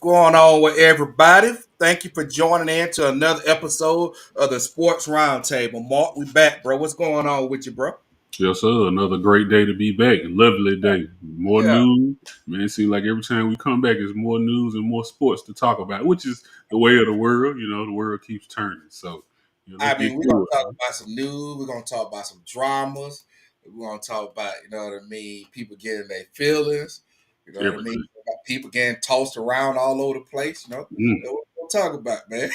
going on with everybody? Thank you for joining in to another episode of the Sports Roundtable. Mark, we back, bro. What's going on with you, bro? Yes, sir. Another great day to be back. Lovely day. More Yeah, news. Man, it seems like every time we come back, there's more news and more sports to talk about, which is the way of the world. The world keeps turning. So, let's I get mean, we're gonna to it, talk man. about some news. We're gonna talk about some dramas. We're gonna talk about, you know what I mean, people getting their feelings. You know what I mean? Everything. About people getting tossed around all over the place. Mm, That's what we're gonna talk about, man.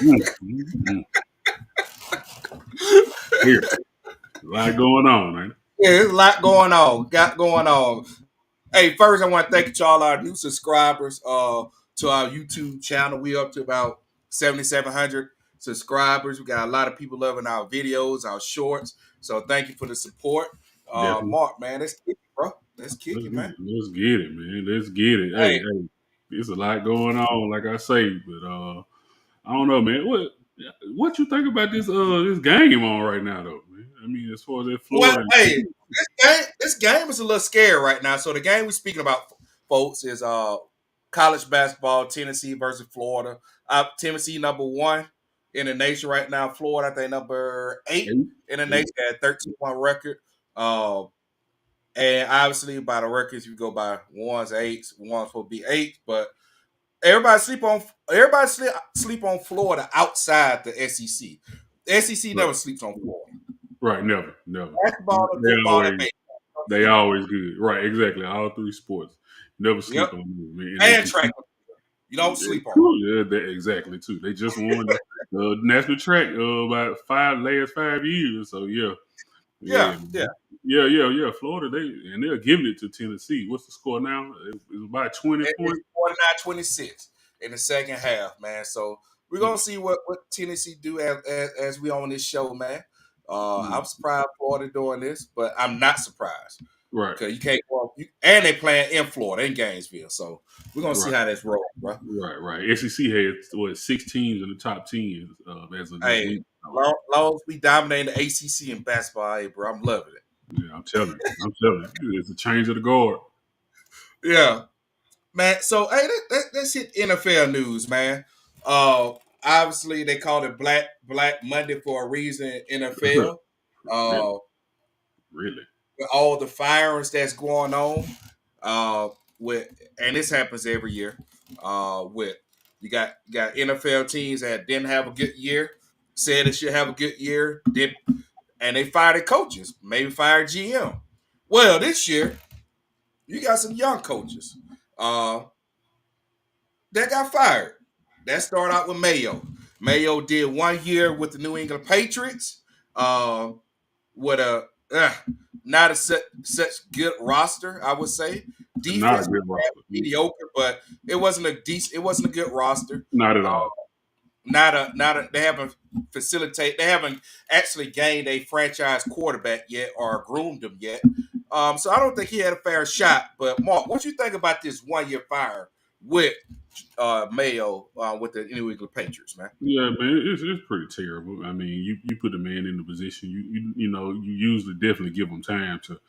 mm. Here. A lot going on, man. Yeah, there's a lot going on. Got going on. Hey, first I want to thank you to all our new subscribers to our YouTube channel. We up to about 7,700 subscribers. We got a lot of people loving our videos, our shorts. So thank you for the support. Definitely. Mark, man, let's kick it, bro. Let's kick Let's, it, man. let's get it, man. Let's get it. Hey, Hey, hey. There's a lot going on, like I say, but I don't know, man. What you think about this game on right now, though, man? I mean, as far as that well, Florida. hey, this game is a little scary right now. So the game we're speaking about, folks, is college basketball, Tennessee versus Florida. Tennessee number 1 in the nation right now. Florida, I think, number 8 Eight, in the eight. nation at 13-1 record. Uh, and obviously by the records, you go by ones, eights. One's supposed to be eight, but everybody sleep on Florida outside the SEC. The SEC Right, never sleeps on Florida. right, never, never. Basketball, and They football, and always, baseball. they always good. Right, exactly. All three sports. Never Yep. sleep on them, man. And they And track. compete. You don't sleep on. Yeah, exactly too. They just won the national track about last 5 years. So yeah, Yeah, yeah. man. Yeah. Florida, they're giving it to Tennessee. What's the score now? It's about 20 It's points. 49-26 in the second half, man. So we're gonna see what Tennessee do as we on this show, man. Mm, I'm surprised Florida doing this, but I'm not surprised right, because you can't go up. And they playing in Florida in Gainesville, so we're gonna see right. how this rolls, bro. Right. SEC had 6 teams in the top 10 as of this Hey, week. So, long as we dominate the ACC in basketball, hey, bro, I'm loving it. yeah, I'm telling you, it's a change of the guard. Yeah, man. So hey, let's hit NFL news, man. Uh, Obviously they called it Black Monday for a reason in NFL. Really, Uh, really. with all the firings that's going on, uh, with and this happens every year. With you got NFL teams that didn't have a good year, said they should have a good year, did and they fired their coaches, maybe fired GM. Well, this year you got some young coaches. Uh, that got fired. That started out with Mayo. Mayo did 1 year with the New England Patriots, uh, with a not a such good roster, I would say. Not a Defense good was roster. mediocre, but it wasn't a good roster. Not at Uh, all. not a they haven't actually gained a franchise quarterback yet or groomed him yet. So I don't think he had a fair shot. But Mark, what you think about this 1 year fire with Mayo with the New England Patriots, man? Yeah, man, it's pretty terrible. I mean, you put the man in the position. You usually definitely give him time to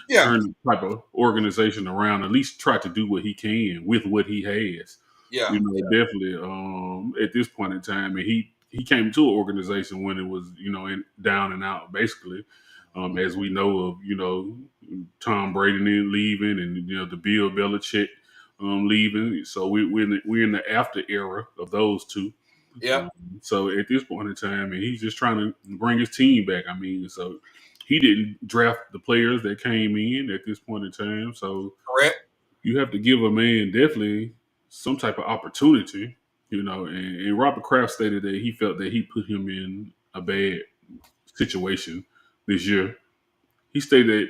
Yeah, turn the type of organization around. At least try to do what he can with what he has. yeah, yeah, Definitely. At this point in time, and he came to an organization when it was down and out basically. As we know of, Tom Brady leaving, and the Bill Belichick leaving. So we're in the after era of those two. yeah. Um, so at this point in time, and he's just trying to bring his team back. I mean, so he didn't draft the players that came in at this point in time. So Correct. you have to give a man definitely some type of opportunity, And Robert Kraft stated that he felt that he put him in a bad situation this year. He stated that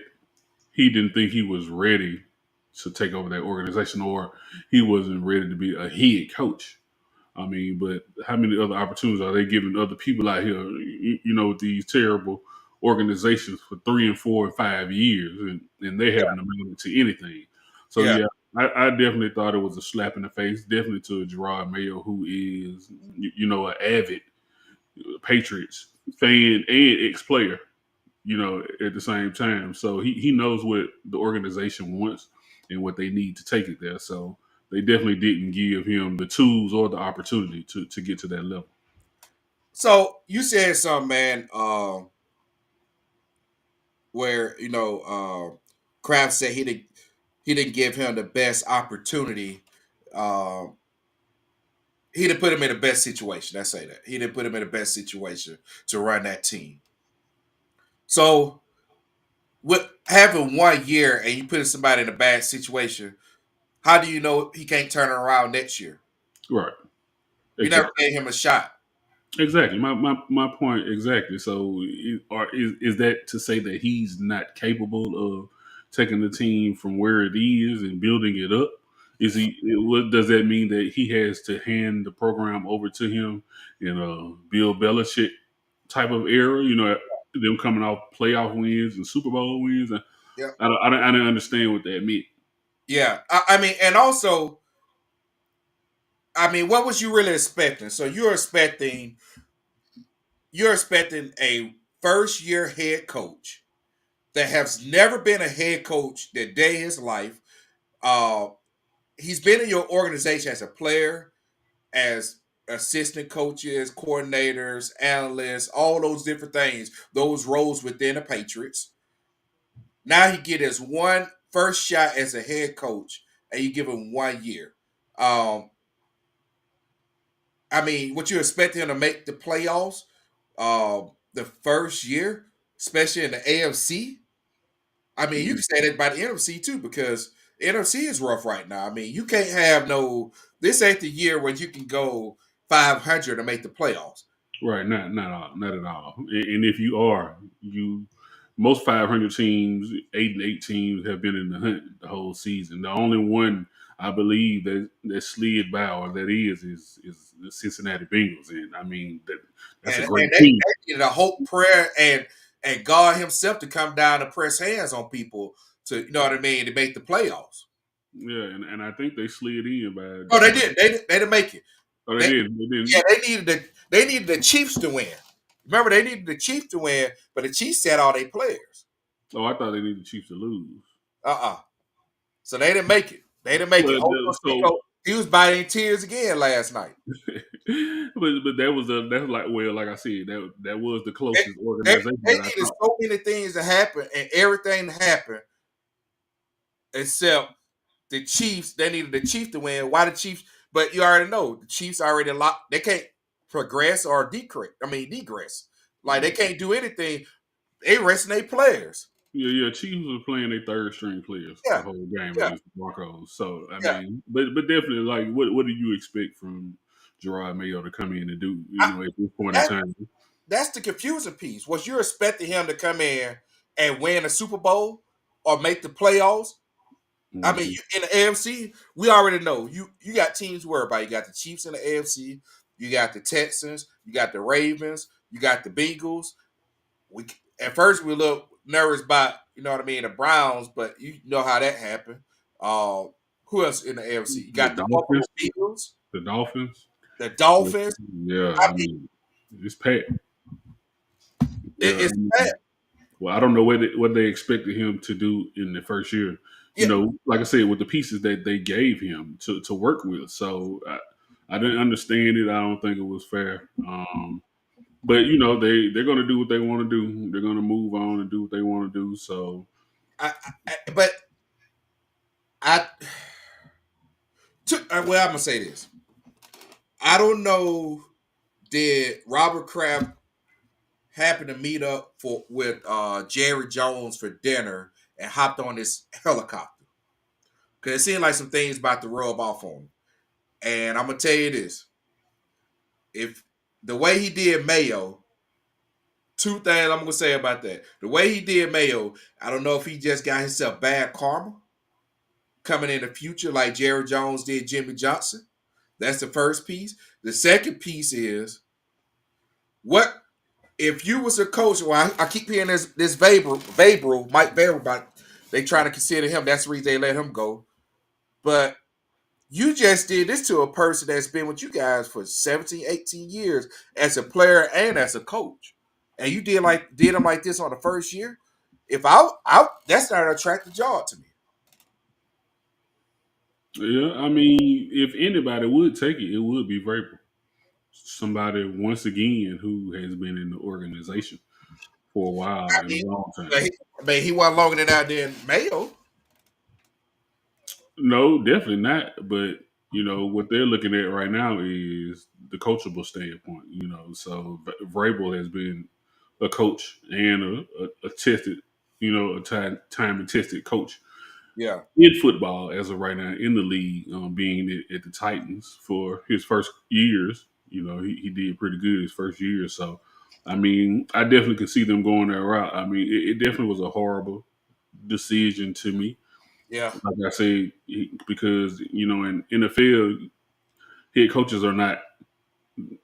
he didn't think he was ready to take over that organization, or he wasn't ready to be a head coach. I mean, but how many other opportunities are they giving other people out here, with these terrible organizations for 3 and 4 and 5 years, and they Yeah, haven't amounted to anything. So, yeah, yeah, I definitely thought it was a slap in the face, definitely to Gerard Mayo, who is, an avid Patriots fan and ex-player, at the same time. So he knows what the organization wants and what they need to take it there. So they definitely didn't give him the tools or the opportunity to get to that level. So you said something, man, where Kraft said he didn't give him the best opportunity. Um, he didn't put him in the best situation. I say that he didn't put him in the best situation to run that team. So with having 1 year and you putting somebody in a bad situation, how do you know he can't turn it around next year? Right. You never Exactly. gave him a shot. Exactly. My point exactly. So, is that to say that he's not capable of taking the team from where it is and building it up? Is he? What does that mean that he has to hand the program over to him in a Bill Belichick type of era? Them coming off playoff wins and Super Bowl wins. And Yeah, I didn't understand what that meant. yeah. I mean, and also, I mean, what was you really expecting? So you're expecting a first year head coach that has never been a head coach that day in his life. Uh, he's been in your organization as a player, as assistant coaches, coordinators, analysts, all those different things, those roles within the Patriots. Now he get his one first shot as a head coach, and you give him 1 year. Um, I mean, what you expect him to make the playoffs the first year, especially in the AFC? I mean, you can say that about the NFC too, because NFC is rough right now. I mean, you can't have no. This ain't the year where you can go 500 to make the playoffs. Right, not at all. And if you are, most 500 teams, 8-8 teams have been in the hunt the whole season. The only one I believe that slid by or that is the Cincinnati Bengals, and I mean that's a And great they team. needed a hope, prayer, and God Himself to come down and press hands on people to, you know what I mean, to make the playoffs. Yeah, and I think they slid in Oh, they by did. They didn't make it. oh they They did they Yeah, didn't. they needed the Chiefs to win. Remember, they needed the Chiefs to win, but the Chiefs had all their players. Oh, I thought they needed the Chiefs to lose. So they didn't make it. They didn't make it. Well, Ocho so Cinco, he was biting tears again last night. but that's like, well, like I said, that was the They, closest they, organization they that I needed thought. so many things to happen, and everything happened except the Chiefs. They needed the Chiefs to win. Why the Chiefs? But you already know the Chiefs already locked. They can't progress or decrease. I mean, degress. Like they can't do anything. They resting their players. Yeah. Chiefs were playing their third string players the Yeah, whole game yeah, against the Broncos. So I yeah. mean, but definitely, like, what do you expect from Gerard Mayo to come in and do? I, At this point in that, time. that's the confusing piece. Was you expecting him to come in and win a Super Bowl or make the playoffs? I mean, Mhm. in the AFC, we already know you got teams whereby you got the Chiefs in the AFC, you got the Texans, you got the Ravens, you got the Bengals. We At first we look nervous about, you know what I mean, the Browns, but you know how that happened. Uh, who else in the AFC? You The got the Buffalo Dolphins, Bills, the Dolphins. the Dolphins. Yeah, I I mean, mean, it's packed. Yeah, it's bad. well, I don't know what they expected him to do in the first year. Yeah, Like I said, with the pieces that they gave him to work with. So I didn't understand it. I don't think it was fair. But they're going to do what they want to do. They're going to move on and do what they want to do. So but I well, I'm gonna say this. I don't know. Did Robert Kraft happen to meet up with Jerry Jones for dinner and hopped on this helicopter? Because it seemed like some things about to rub off on him. And I'm gonna tell you this: if the way he did Mayo, two things I'm gonna say about that. The way he did Mayo, I don't know if he just got himself bad karma coming in the future, like Jerry Jones did Jimmy Johnson. That's the first piece. The second piece is what if you was a coach. Well, I keep hearing this Mike Vaber, about they trying to consider him. That's the reason they let him go. But you just did this to a person that's been with you guys for 17, 18 years as a player and as a coach. And you did him like this on the first year. If I that's not an attractive job to me. Yeah, I mean, if anybody would take it, it would be Vrabel. Somebody once again who has been in the organization for a while I and mean, a long but time. he wasn't longer than out there in Mayo. No, definitely not. But what they're looking at right now is the coachable standpoint. So Vrabel has been a coach and a tested, a time and tested coach Yeah, in football as of right now in the league, being at the Titans for his first years. He did pretty good his first year. So, I mean, I definitely can see them going that route. I mean, it definitely was a horrible decision to me. yeah, Like I say, because in NFL, head coaches are not.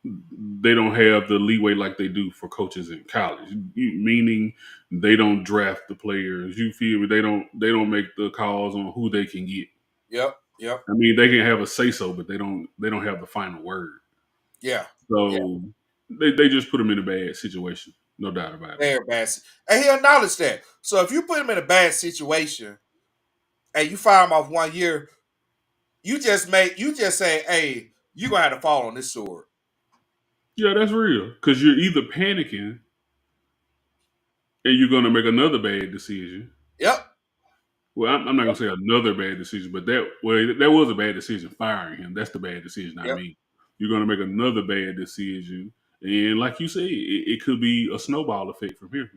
They don't have the leeway like they do for coaches in college. Meaning, they don't draft the players. You feel me? They don't make the calls on who they can get. yep, yep, I mean, they can have a say so, but they don't have the final word. yeah, yeah. So they just put them in a bad situation, no doubt about it. Very bad, and he acknowledged that. So if you put him in a bad situation and you fire him off 1 year, you just say, "Hey, you gonna have to fall on this sword." Yeah, that's real because you're either panicking and you're going to make another bad decision. Yep, Well, I'm not gonna say another bad decision, but that was a bad decision firing him. That's the bad decision. I yep, mean, you're gonna make another bad decision, and like you said, it could be a snowball effect from here.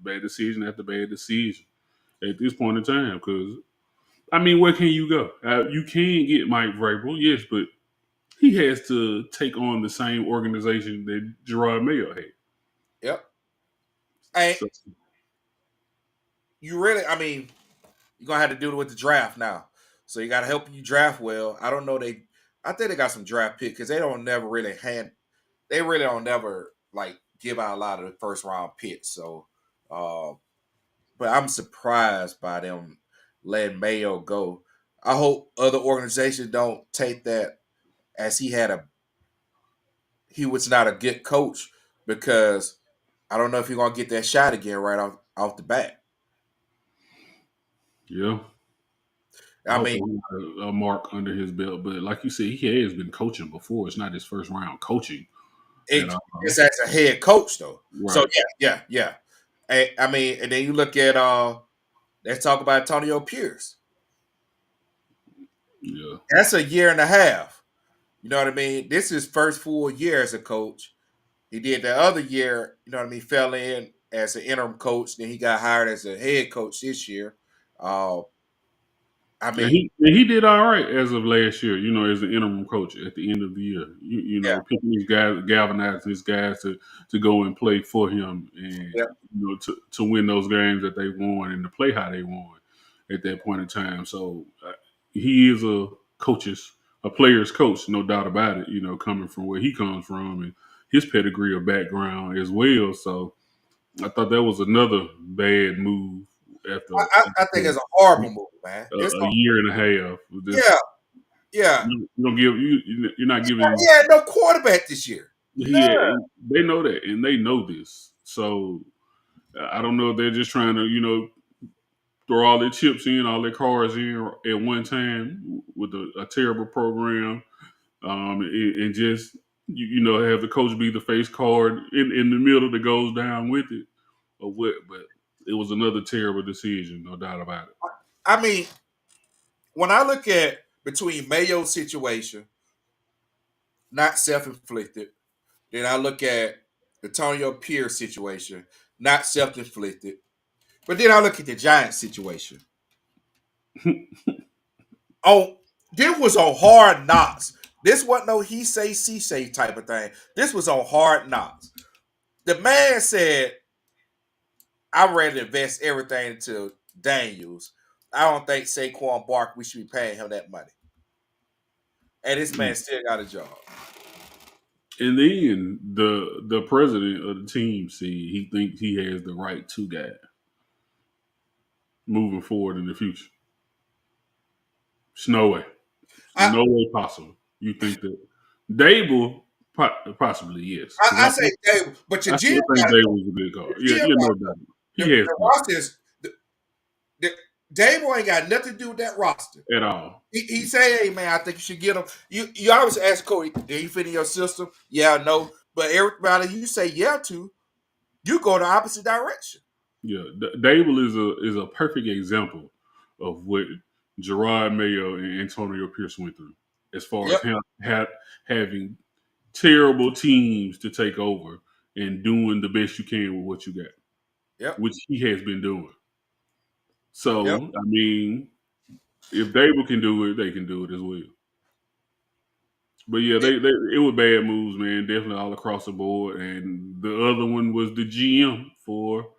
Bad decision after bad decision at this point in time. Because I mean, where can you go? You can get Mike Vrabel, yes, but he has to take on the same organization that Gerard Mayo had. yep. And So you really, I mean, you're gonna have to do it with the draft now. So you got to help you draft well. I don't know. I think they got some draft pick because they don't never really hand. They really don't never like give out a lot of the first round picks. So, uh, but I'm surprised by them letting Mayo go. I hope other organizations don't take that as he was not a good coach because I don't know if he's gonna get that shot again right off the bat. yeah, I mean, hopefully he has a mark under his belt. But like you said, he has been coaching before. It's not his first round coaching at it's all. as a head coach though. So Right. yeah. I mean, and then you look at let's talk about Antonio Pierce. Yeah. That's a year and a half. You know what I mean? This is his first full year as a coach. He did the other year, you know what I mean, fell in as an interim coach. Then he got hired as a head coach this year. Uh, I And mean, he did all right as of last year, as an interim coach at the end of the year. yeah, Picking these guys, galvanizing these guys to go and play for him and yeah. to win those games that they won and to play how they won at that point in time. So he is a player's coach, no doubt about it. Coming from where he comes from and his pedigree of background as well. So I thought that was another bad move I think it's a horrible move, man. a year and a half. Yeah, yeah. You don't give you're not He giving. had no quarterback this year. None. They know that and they know this. So I don't know if they're just trying to throw all their chips in, all their cards in at one time with a terrible program, and just have the coach be the face card in the middle that goes down with it or what. But it was another terrible decision, no doubt about it. I mean, when I look at between Mayo's situation, not self-inflicted, then I look at Antonio Pierce situation, not self-inflicted. But then I look at the Giants situation. Oh, this was on hard knocks. This wasn't no he say, she say type of thing. This was on hard knocks. The man said, I'm ready to invest everything into Daniels. I don't think Saquon Barkley, we should be paying him that money. And this man still got a job. And then the president of the team said he thinks he has the right two guys moving forward in the future. It's no way. I, No way possible. You think that Dable possibly yes. Because I say Dave, but your I GM still think got to go. Dable's a good card. Your Yeah, GM yeah, got no to go. doubt. The, He has the to. roster is Dable ain't got nothing to do with that roster. at all. He say, "Hey man, I think you should get him." You always ask Cody, "Did he fit in your system?" Yeah, no. But everybody you say yeah to, you go the opposite direction. Yeah, Dable is a perfect example of what Gerard Mayo and Antonio Pierce went through, as far as Yep, him having terrible teams to take over and doing the best you can with what you got, yep, which he has been doing. yep. So, I mean, if Dable can do it, they can do it as well. But yeah, It- it was bad moves, man. Definitely all across the board. And the other one was the GM for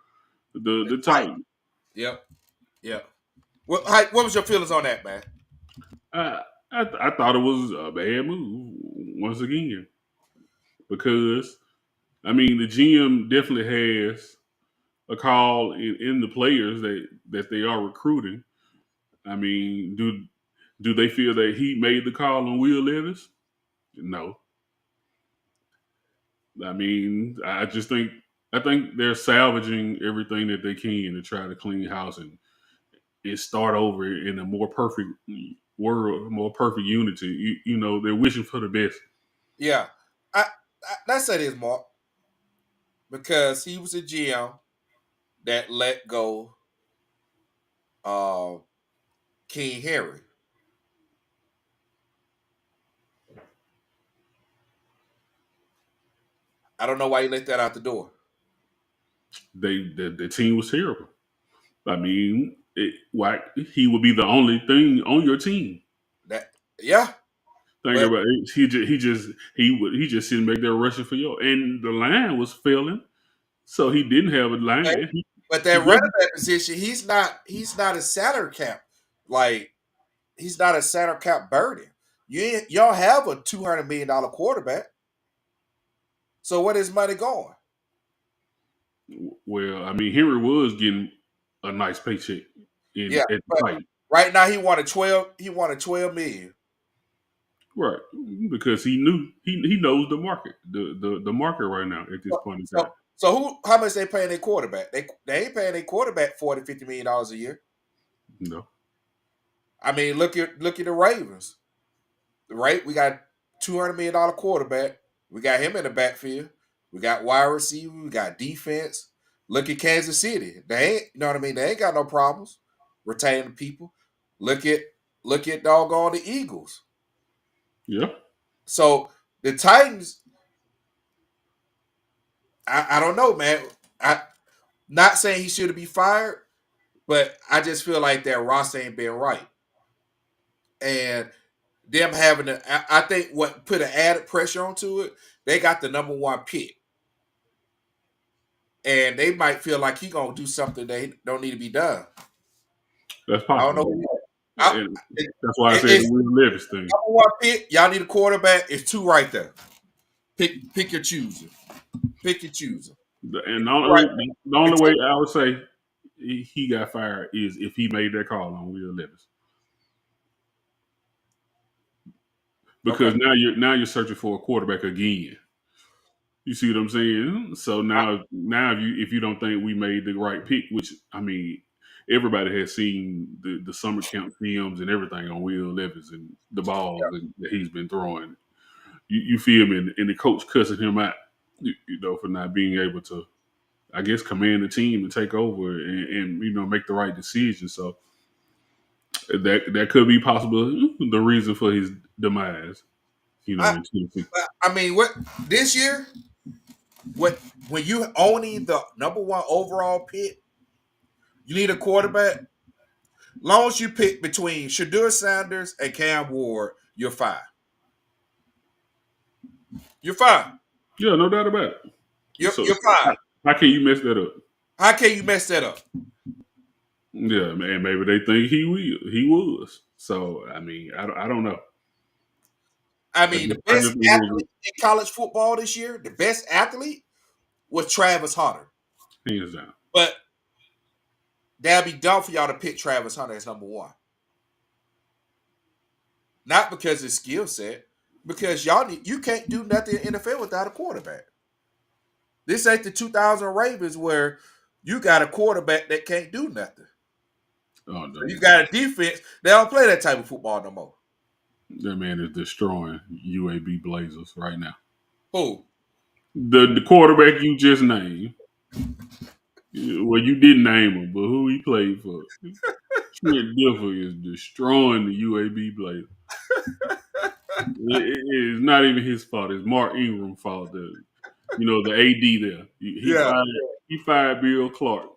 the right. Titans. Yep, yep. What was your feelings on that, man? I, I thought it was a bad move once again because I mean the GM definitely has a call in the players that they are recruiting. I mean, do they feel that he made the call on Will Levis? No. I mean, I think they're salvaging everything that they can to try to clean house and start over in a more perfect world, more perfect unity. You know, they're wishing for the best. Yeah, let's say this, Mark, because he was a GM that let go uh, King Harry. I don't know why he let that out the door. The team was terrible. I mean, why he would be the only thing on your team. That yeah, Think but about it. He just sitting back there rushing for you, and the line was failing, so he didn't have a okay. line. But He that running didn't. back position, he's not a salary cap. Like he's not a salary cap burden. Y'all have a $200 million quarterback. So where is money going? Well, I mean, Henry was getting a nice paycheck Yeah, at the but fight, right now he wanted 12 million. right? Because he knew he knows the market, the market right now at this So, point in time. so how much they paying their quarterback? They ain't paying their quarterback 40-50 million a year. No, I mean, look at the Ravens. Right? We got $200 million quarterback. We got him in the backfield. We got wide receiver. We got defense. Look at Kansas City. They ain't, you know what I mean? They ain't got no problems retaining people. Look at doggone the Eagles. yeah, So the Titans, I don't know, man. I not saying he should be fired, but I just feel like that roster ain't been right. And them having I think what put an added pressure onto it, they got the number one pick. And they might feel like he gonna do something that don't need to be done. that's I don't possible. know. And that's why I said the It's Will Levis thing. number one pick. Y'all need a quarterback. It's two right there. Pick your chooser. Pick your chooser. And Right. the only It's way I would say he got fired is if he made that call on Will Levis. okay. Because now you're searching for a quarterback again. You see what I'm saying? So now if you don't think we made the right pick, which I mean everybody has seen the summer camp films and everything on Will Levis and the balls that he's been throwing. You feel me? And the coach cussing him out, you know, for not being able to, I guess, command the team and take over and you know make the right decision. So that could be possible the reason for his demise. You know, I, in Tennessee. I mean, what this year? What when you owning the number one overall pick, you need a quarterback. Long as you pick between Shadur Sanders and Cam Ward, you're fine. You're fine. Yeah, no doubt about it. You're, So, you're so fine. how can you mess that up? How can you mess that up? Yeah, man. Maybe they think he will. He was. So I mean, I don't know. I mean, the I best just think it was athlete in college football this year, the best athlete was Travis Hunter. hands down. But that'd be dumb for y'all to pick Travis Hunter as number one. Not because his skill set, because you can't do nothing in the NFL without a quarterback. This ain't the 2000 Ravens where you got a quarterback that can't do nothing. Oh, So you got a defense. They don't play that type of football no more. that man is destroying UAB Blazers right now. Who? The quarterback you just named, well, you didn't name him, but who he played for, Trent Dilfer is destroying the UAB Blazers. It is not even his fault. It's Mark Ingram's fault. The AD there. Yeah. He fired Bill Clark.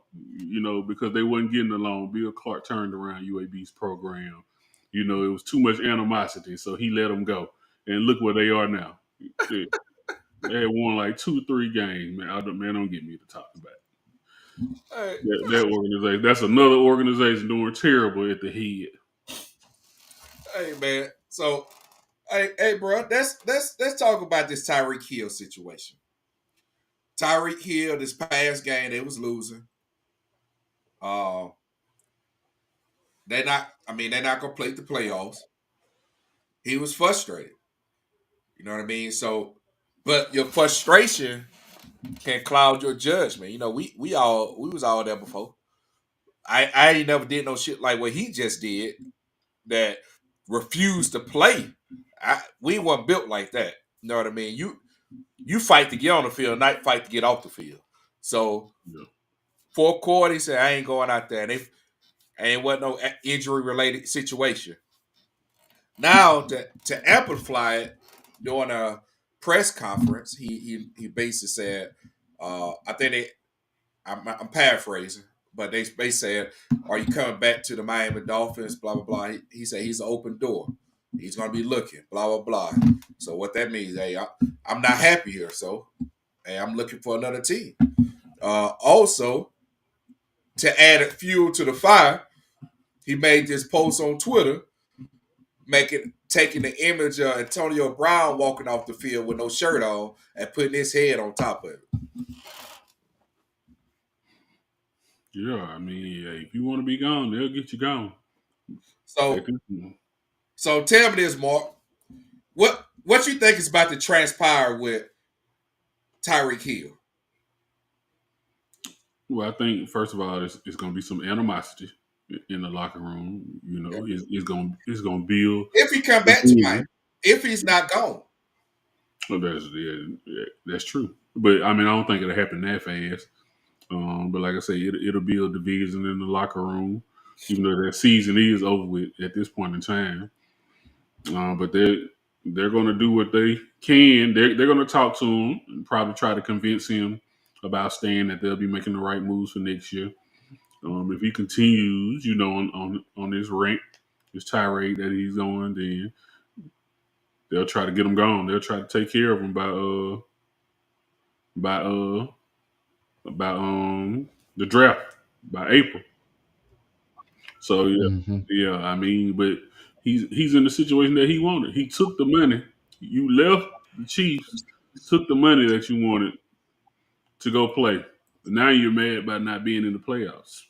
Because they wasn't getting along. Bill Clark turned around UAB's program. It was too much animosity, so he let them go. And look where they are now. They had won like 2-3 games. Man, don't get me to talk about it. Hey, That organization. That's another organization doing terrible at the head. hey, man. So, hey, bro. Let's talk about this Tyreek Hill situation. Tyreek Hill, this past game, they was losing. Uh, they're not. I mean, they're not gonna play the playoffs. He was frustrated. You know what I mean? So, but your frustration can cloud your judgment. We was all there before. I ain't never did no shit like what he just did that refused to play. We weren't built like that. You know what I mean? You fight to get on the field, not fight to get off the field. So Yeah. fourth quarter, he said, I ain't going out there. And ain't wasn't no injury related situation. Now to amplify it during a press conference, he basically said, I think I'm paraphrasing, but they said, "Are you coming back to the Miami Dolphins?" Blah blah blah. He said he's an open door. He's gonna be looking. Blah blah blah. So what that means, hey, I'm not happy here. So hey, I'm looking for another team. Also, to add fuel to the fire, he made this post on Twitter, taking the image of Antonio Brown walking off the field with no shirt on and putting his head on top of it. Yeah, I mean, if you want to be gone, they'll get you gone. At So this point. so tell me this, Mark. What you think is about to transpire with Tyreek Hill? Well, I think first of all, it's going to be some animosity in the locker room. It's going to build If he come back to Miami, division. if he's not gone. Well, that's true. But I mean, I don't think it'll happen that fast. But like I say, it'll build division in the locker room, even though that season is over with at this point in time. But they're going to do what they can. They're going to talk to him and probably try to convince him about staying. That they'll be making the right moves for next year. If he continues, on this rank, this tirade that he's on, then they'll try to get him gone. They'll try to take care of him by the draft by April. So Hmm. yeah. I mean, but he's in the situation that he wanted. He took the money. You left the Chiefs, took the money that you wanted to go play. Now you're mad about not being in the playoffs.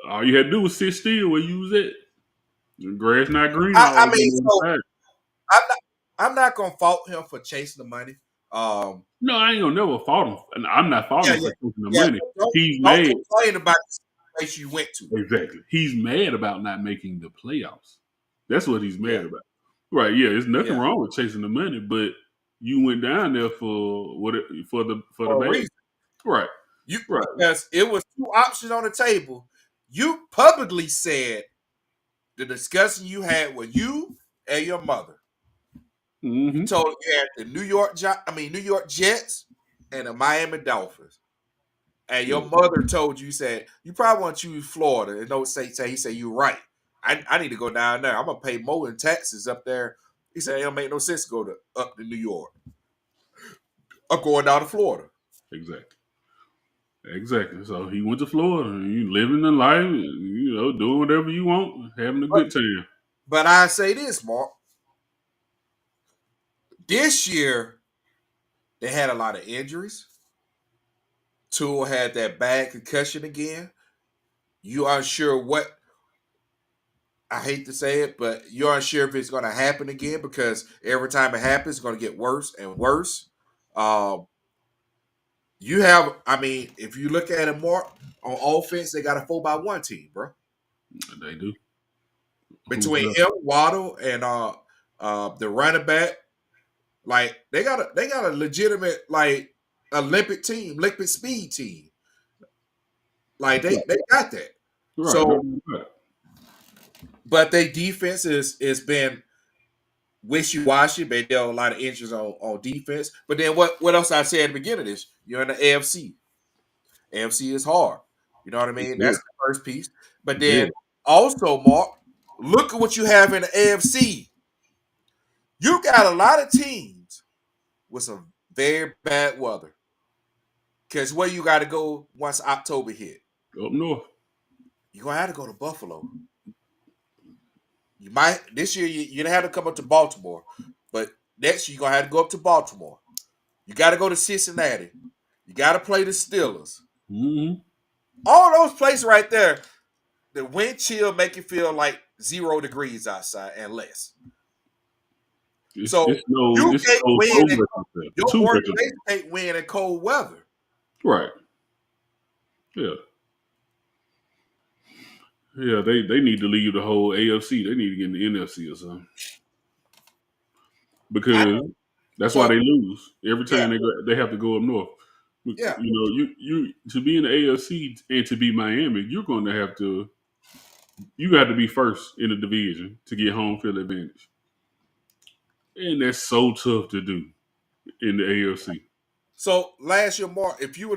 All you had to do was sit still where you was at. The grass not green I always on mean, the so other side. I'm not I'm not gonna fault him for chasing the money. Um, No, I ain't gonna never fault him. And I'm not faulting yeah, him yeah, for taking the yeah. money. But He's don't mad. complain about the situation you went to. Exactly. He's mad about not making the playoffs. That's what he's Yeah, mad about. Right, yeah, there's nothing yeah, wrong with chasing the money, but you went down there for the for a bag. reason. Right, You right. because it was two options on the table. You publicly said the discussion you had with you and your mother. You Mm-hmm. told her you had the New York Jets and the Miami Dolphins. And your Yeah, mother told you, said, you probably want to choose Florida. And no say he said, you're right. I need to go down there. I'm gonna pay more in taxes up there. He said it don't make no sense to go up to New York. I'm going down to Florida. exactly. Exactly. So he went to Florida and you living the life, doing whatever you want, having a But good time. but I say this, Mark. This year they had a lot of injuries. Tua had that bad concussion again. You aren't sure what I hate to say it, but you're unsure if it's going to happen again because every time it happens, it's going to get worse and worse. Um, You have, I mean, if you look at it more on offense, they got a 4x1 team, bro. They do. Who's Between left? him, Waddle, and the running back, like they got a legitimate like Olympic team, Olympic speed team. Like they got that. Right. So, Right. but their defense is been wishy washy. They dealt a lot of injuries on defense. But then what else I said at the beginning of this? You're in the AFC. AFC is hard. You know what I mean? That's Very, the first piece. But then very. also, Mark, look at what you have in the AFC. You got a lot of teams with some very bad weather. Because where you got to go once October hit? Up north. You're gonna have to go to Buffalo. You might this year you have to come up to Baltimore, but next year you're gonna have to go up to Baltimore. You got to go to Cincinnati. You got to play the Steelers. Mm-hmm. All those places right there, the wind chill make you feel like 0 degrees outside and less. So you It's can't no win. so much out there. Your Too much. organization can't win in cold weather. Right. Yeah. Yeah. They need to leave the whole AFC. They need to get in the NFC or something I, because that's why so they lose every yeah, time they have to go up north. yeah. You to be in the AFC and to be Miami, you got to be first in the division to get home field advantage, and that's so tough to do in the AFC. So last year, Mark, if you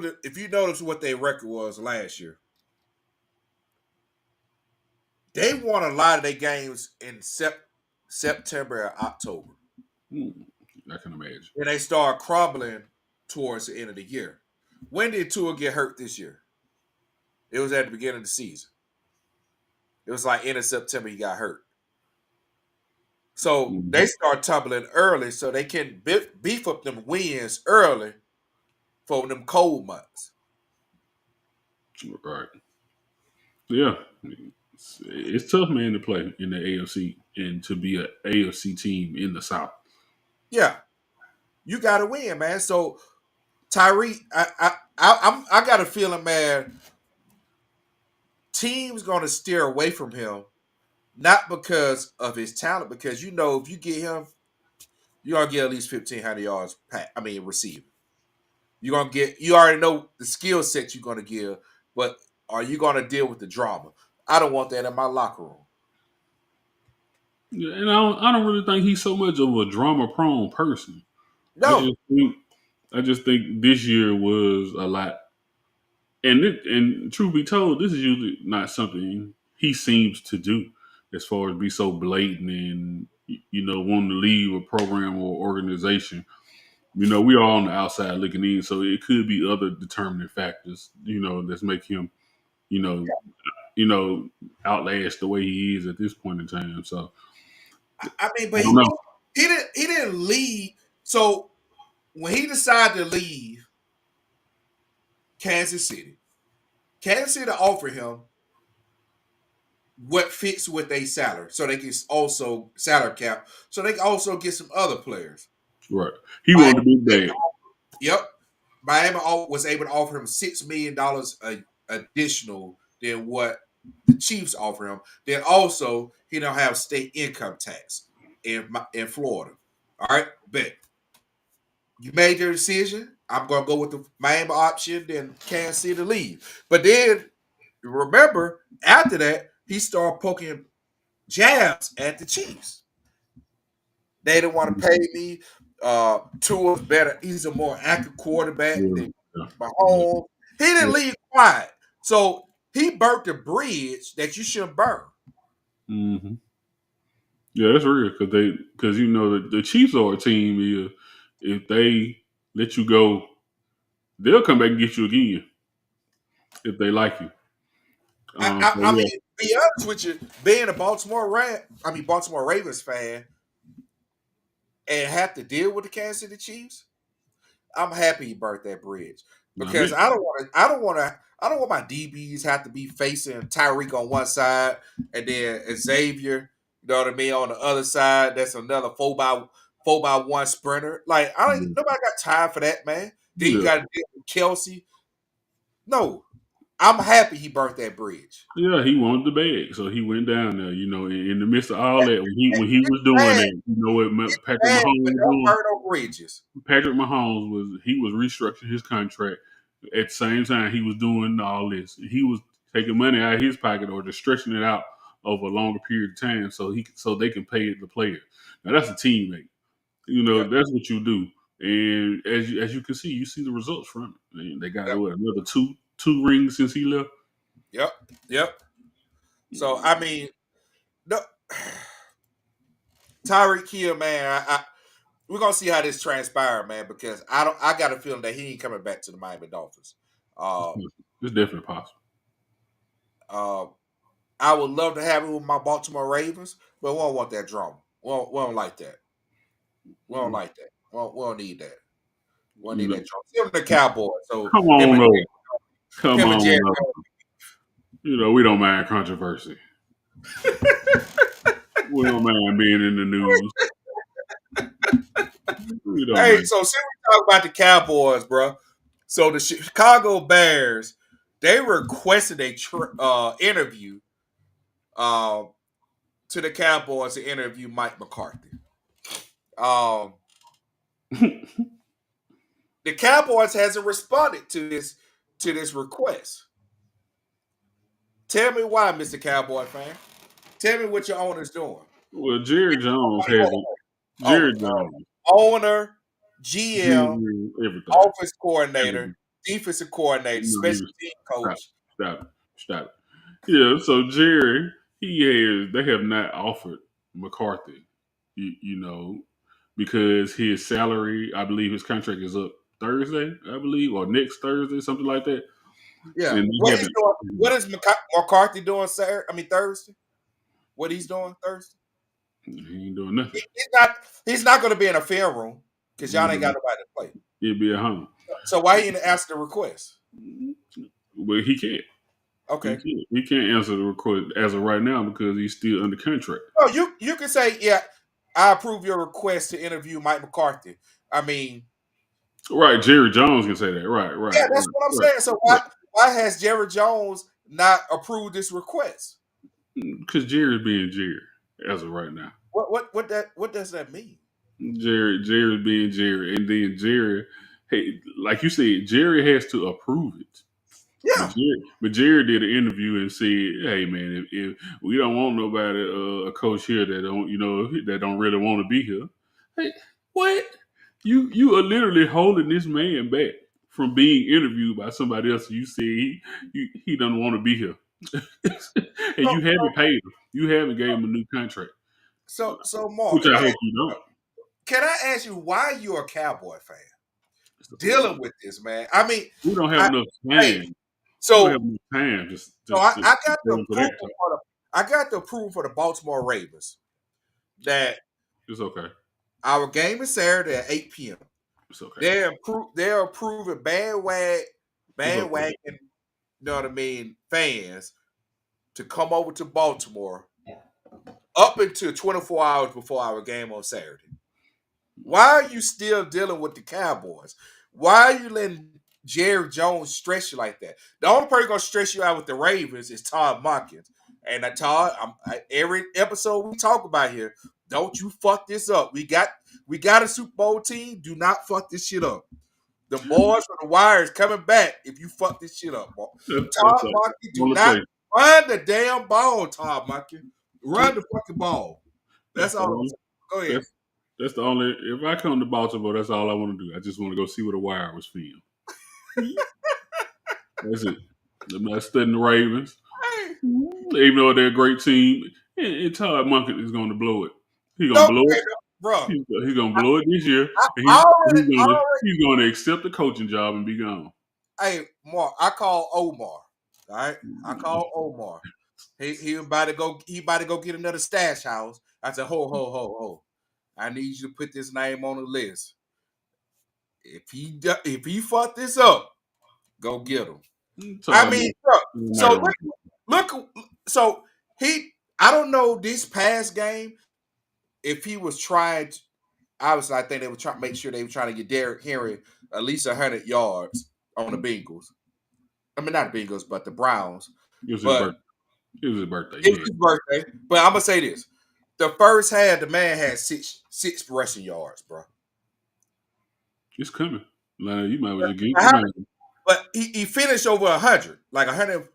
notice what their record was last year, they won a lot of their games in September or October. I can imagine. And they start crumbling towards the end of the year. When did Tua get hurt this year? It was at the beginning of the season. It was like end of September he got hurt. So Mhm. they start tumbling early so they can beef up them wins early for them cold months. Right. Yeah. It's tough, man, to play in the AFC and to be an AFC team in the South. Yeah, you got to win, man. So Tyreek, I got a feeling, man. Teams gonna steer away from him, not because of his talent, because if you get him, you're gonna get at least 1,500 yards. Receiving. You're gonna get. You already know the skill set you're gonna give, but are you gonna deal with the drama? I don't want that in my locker room. Yeah, and I don't really think he's so much of a drama prone person. I No, just think I just think this year was a lot. And truth be told, this is usually not something he seems to do, as far as be so blatant and wanting to leave a program or organization. We are on the outside looking in, so it could be other determining factors, that's make him, you know, you know, outlast the way he is at this point in time. So but I don't know. he didn't leave. So when he decided to leave Kansas City, Kansas City offered him what fits with their salary, so they can also salary cap, so they can also get some other players. Right. He Miami, wanted to be bad. yep, Miami was able to offer him $6 million additional than what the Chiefs offer him. Then also he don't have state income tax in Florida. All right, bet you made your decision. I'm gonna go with the Miami option, then Kansas City to leave. But then remember, after that, he started poking jabs at the Chiefs. They didn't want to pay me. Tua's better. He's a more accurate quarterback Yeah. than Yeah. Mahomes. He Yeah. didn't leave quiet. So he burnt the bridge that you shouldn't burn. Hmm. Yeah, that's real because the Chiefs are a team. If they let you go, they'll come back and get you again if they like you. So I yeah, mean, be honest with you, being a Baltimore Ravens fan and have to deal with the Kansas City Chiefs, I'm happy he burnt that bridge I because mean, I don't want my DBs have to be facing Tyreek on one side and then Xavier, you know what I mean, on the other side. That's another 4x1 sprinter. Like nobody got time for that, man. Then you Yeah. got to deal with Kelsey. No, I'm happy he burnt that bridge. Yeah, he wanted the bag, so he went down there. In the midst of all that, when he was doing Bad, that, what Patrick bad, Mahomes but was don't doing. burn no bridges. Patrick Mahomes was restructuring his contract. At the same time, he was doing all this. He was taking money out of his pocket or just stretching it out over a longer period of time so they can pay the player. Now that's a teammate. Yep, That's what you do. And as you can see, you see the results from it. And they got yep, another two rings since he left. yep, yep. So I mean, no, Tyreek Hill, man. We're gonna see how this transpires, man, because I got a feeling that he ain't coming back to the Miami Dolphins. Uh, It's definitely possible. uh, I would love to have him with my Baltimore Ravens, but we don't want that drama. We don't like that. We don't like that. We don't need that. We don't need that drama. Him and the Cowboys. So Come him on, and no. Come him and Jerry. on, no. We don't mind controversy. We don't mind being in the news. We don't Hey, mind. so since we talk about the Cowboys, bro. So the Chicago Bears, they requested a interview uh, to the Cowboys to interview Mike McCarthy. Um, the Cowboys hasn't responded to this request. Tell me why, Mr. Cowboy fan. Tell me what your owner's doing. Well, Jerry Jones Hold hasn't. on, Jerry Jones, owner, GM, everything. offense coordinator, Everything. defensive coordinator, No, he special was team stop, coach. stop it. Yeah, so Jerry, they have not offered McCarthy, because his salary, I believe his contract is up Thursday, I believe, or next Thursday, something like that. Yeah, And they what he's haven't. doing? What is McCarthy doing Saturday? I mean Thursday. What he's doing Thursday? He ain't doing nothing. He's not. He's not going to be in a film room because He y'all ain't ain't got doing, nobody to play. he'll be at home. So why he didn't ask the request? But he can't. Okay. He can't answer the request as of right now because he's still under contract. Oh, you can say, yeah, I approve your request to interview Mike McCarthy. I mean, Right, Jerry Jones can say that. Right, yeah, that's what I'm right. saying. So why has Jerry Jones not approved this request? Because Jerry's being Jerry as of right now. What does that mean? Jerry's being Jerry, and then Jerry, hey, like you said, Jerry has to approve it. Yeah. But Jerry did an interview and said, "Hey man, if we don't want nobody, a coach here that don't really want to be here, hey, what? You are literally holding this man back from being interviewed by somebody else. You say he doesn't want to be here, and So you haven't paid him. You haven't gave him a new contract, so Mark, which I hope you don't. can I ask you why you're a Cowboy fan dealing We with this, man? I mean, don't have I, enough hey, time. We don't have so enough time just so just to I got the go into that. approval for the Baltimore Ravens that It's okay. our game is Saturday at 8 p.m. It's okay. They're approving It's okay. bandwagon, you know what I mean, fans to come over to Baltimore up until 24 hours before our game on Saturday. Why are you still dealing with the Cowboys? Why are you letting Jerry Jones stress you like that? The only person gonna stress you out with the Ravens is Todd Monken. And Todd, every episode we talk about here, don't you fuck this up. We got a Super Bowl team. Do not fuck this shit up. The boys from the wire is coming back if you fuck this shit up. That's Todd Monken, do all I not say. run the damn ball, Todd Monken. Run the fucking ball. That's That's the all I'm only. saying. Go ahead. That's the only. If I come to Baltimore, that's all I want to do. I just want to go see what the wire was filmed. That's it. I'm not studying the Ravens, Hey, even though they're a great team. And Todd Monken is going to blow it. He's going no, to blow hey, it. bro. He's going to blow it this year, and I he's going to accept the coaching job and be gone. hey, Mark, I call Omar. All right. I call Omar. He about to go. He about to go get another stash house. I said, ho. I need you to put this name on the list. If he fuck this up, go get him. I mean, bro. So look. So he. I don't know this past game if he was trying. obviously I think they were trying to make sure they were trying to get Derrick Henry at least 100 yards on the Bengals. I mean, not the Bengals, but the Browns. It was his But birthday. It was his birthday. it was Yeah, his birthday. But I'm gonna say this: the first half, the man had six rushing yards, bro. it's coming. Like, you might as well just get. How- You might. But he finished over 100, like 100,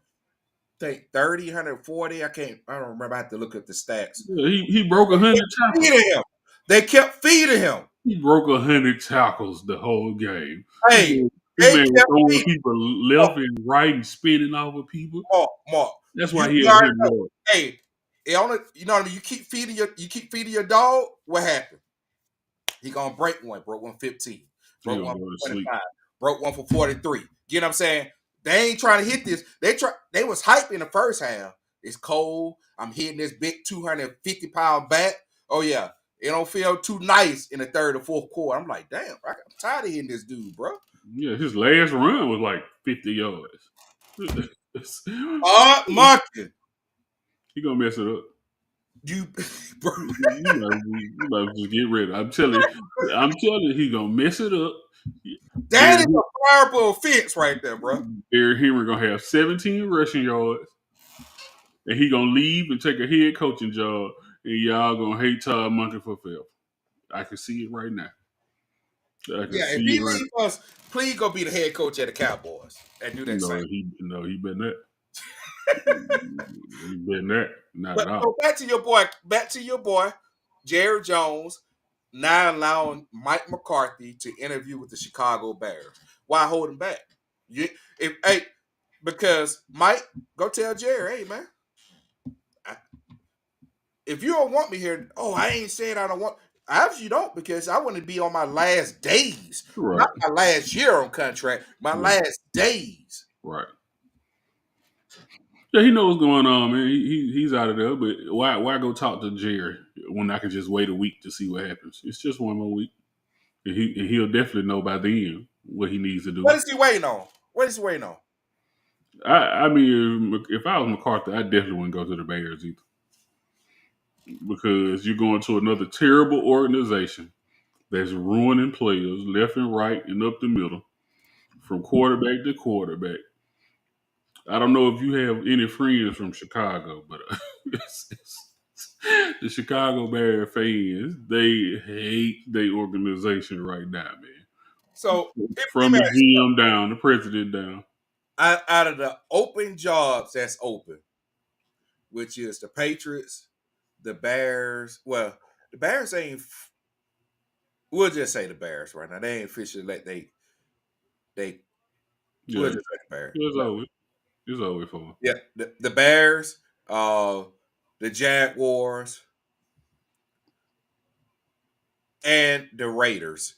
think 30, 140. I don't remember. I have to look at the stats. Yeah, he broke They 100 kept tackles. feeding him. They kept feeding him. He broke 100 tackles the whole game. Hey, This they man was kept throwing feeding. people left and right and spinning off of people. Mark. That's why You, he you had already 100 know. yards. Hey, it only, you know what I mean. You keep feeding your dog. What happened? He gonna break one. Broke 115. He Broke gonna one go to for sleep. 25. Broke one for 43. You know what I'm saying? They ain't trying to hit this. They was hype in the first half. It's cold. I'm hitting this big 250-pound bat. Oh yeah. It don't feel too nice in the third or fourth quarter. I'm like, damn, I'm tired of hitting this dude, bro. Yeah, his last run was like 50 yards. Martin, He gonna mess it up. you, bro. You might just get ready. I'm telling you, he gonna mess it up. That is a fireable offense right there, bro. Derrick Henry gonna have 17 rushing yards, and he gonna leave and take a head coaching job, and y'all gonna hate Todd Monken for fail. I can see it right now. I can Yeah, if see he it right. leave us, please go be the head coach of the Cowboys and do that same. He better not. He better not. Not But at all. so back to your boy, Jerry Jones, now allowing Mike McCarthy to interview with the Chicago Bears. Why hold him back? Because Mike, go tell Jerry, hey man, if you don't want me here, I ain't saying I don't want. Obviously, you don't, because I want to be on my last days, Right. not my last year on contract, my last days. Right. Yeah, he knows what's going on, man. He's out of there, but why go talk to Jerry when I can just wait a week to see what happens? It's just one more week, and he'll definitely know by then what he needs to What do. is he waiting on? What is he waiting on? I mean, if I was McCarthy, I definitely wouldn't go to the Bears either, because you're going to another terrible organization that's ruining players left and right and up the middle, from quarterback to quarterback. I don't know if you have any friends from Chicago, but the Chicago Bear fans, they hate their organization right now, So man. let From me the ask you GM down, the president down. out of the open jobs that's open, which is the Patriots, the Bears. Well, the Bears ain't. We'll just say the Bears right now. They ain't officially they. We'll Yeah, just say the Bears. it's over. It's over for him. Yeah, the Bears, the Jaguars, and the Raiders.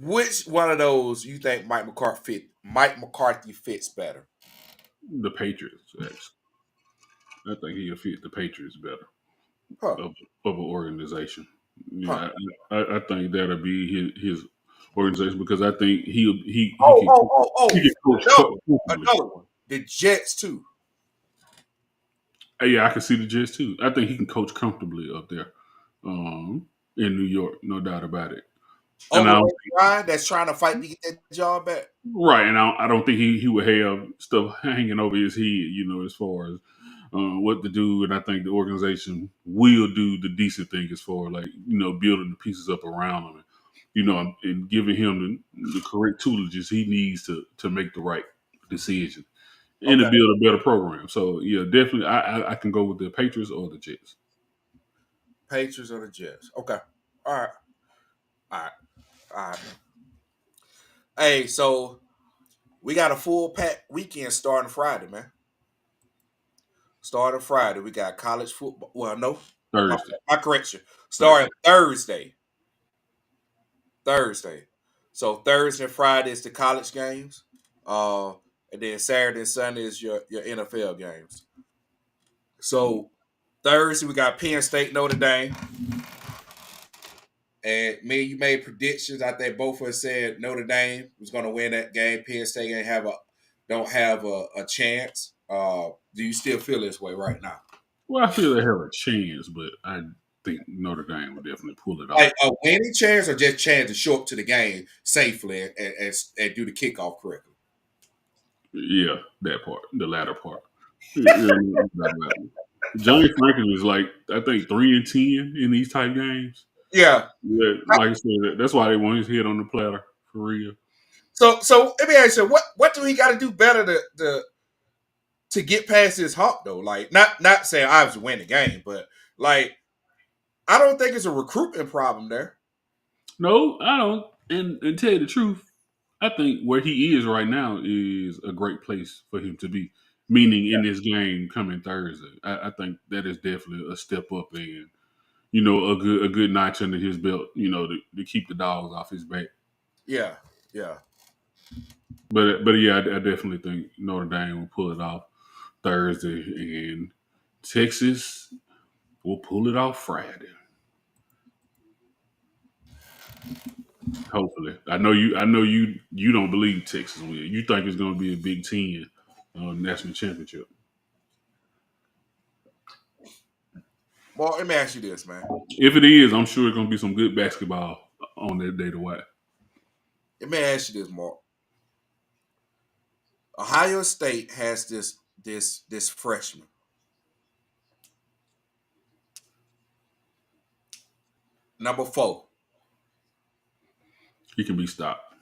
Which one of those you think Mike McCarthy fits better? The Patriots, actually. I think he'll fit the Patriots better Huh? of an organization. Huh? Yeah, I think that'll be his organization, because I think Oh, oh, oh, he oh! can coach comfortably. Another one. The Jets too. Yeah, I can see the Jets too. I think he can coach comfortably up there, in New York, no doubt about it. And Over I don't Ray Ryan that's trying to fight to get that job back. right, and I don't think he would have stuff hanging over his head, as far as what to do. And I think the organization will do the decent thing, as far like building the pieces up around him, and giving him the correct toolages he needs to make the right decision and to Okay. build a better program. So yeah, definitely, I can go with the Patriots or the Jets. Patriots or the Jets. Okay. All right. All right. All right. Hey, so we got a full pack weekend starting Friday, man. Starting Friday. We got college football. Well, no. Thursday. My correction. Thursday. Starting Thursday. Thursday. So Thursday and Friday is the college games. Uh, and then Saturday and Sunday is your NFL games. So Thursday we got Penn State, Notre Dame. And me, you made predictions. I think both of us said Notre Dame was going to win that game. Penn State don't have a chance. Do you still feel this way right now? Well, I feel they have a chance, but I think Notre Dame will definitely pull it off. Like a winning chance or just chance to show up to the game safely and do the kickoff correctly? Yeah, that part, the latter part. Yeah. Johnny Franklin is like I think 3-10 in these type games. Yeah. Yeah, like I said, that's why they want his head on the platter for real. So let me ask you, what do he got to do better to get past this hump though? Like not saying I was win the game, but like I don't think it's a recruitment problem there. No, I don't. And tell you the truth, I think where he is right now is a great place for him to be. Meaning in this game coming Thursday, I think that is definitely a step up and a good notch under his belt. To keep the dogs off his back. Yeah, yeah. But yeah, I definitely think Notre Dame will pull it off Thursday, and Texas will pull it off Friday. Hopefully, I know you. You don't believe Texas will. You think it's going to be a Big Ten national championship. Well, let me ask you this, man. If it is, I'm sure it's going to be some good basketball on that day to watch. Let me ask you this, Mark. Ohio State has this freshman. Number 4. He can be stopped,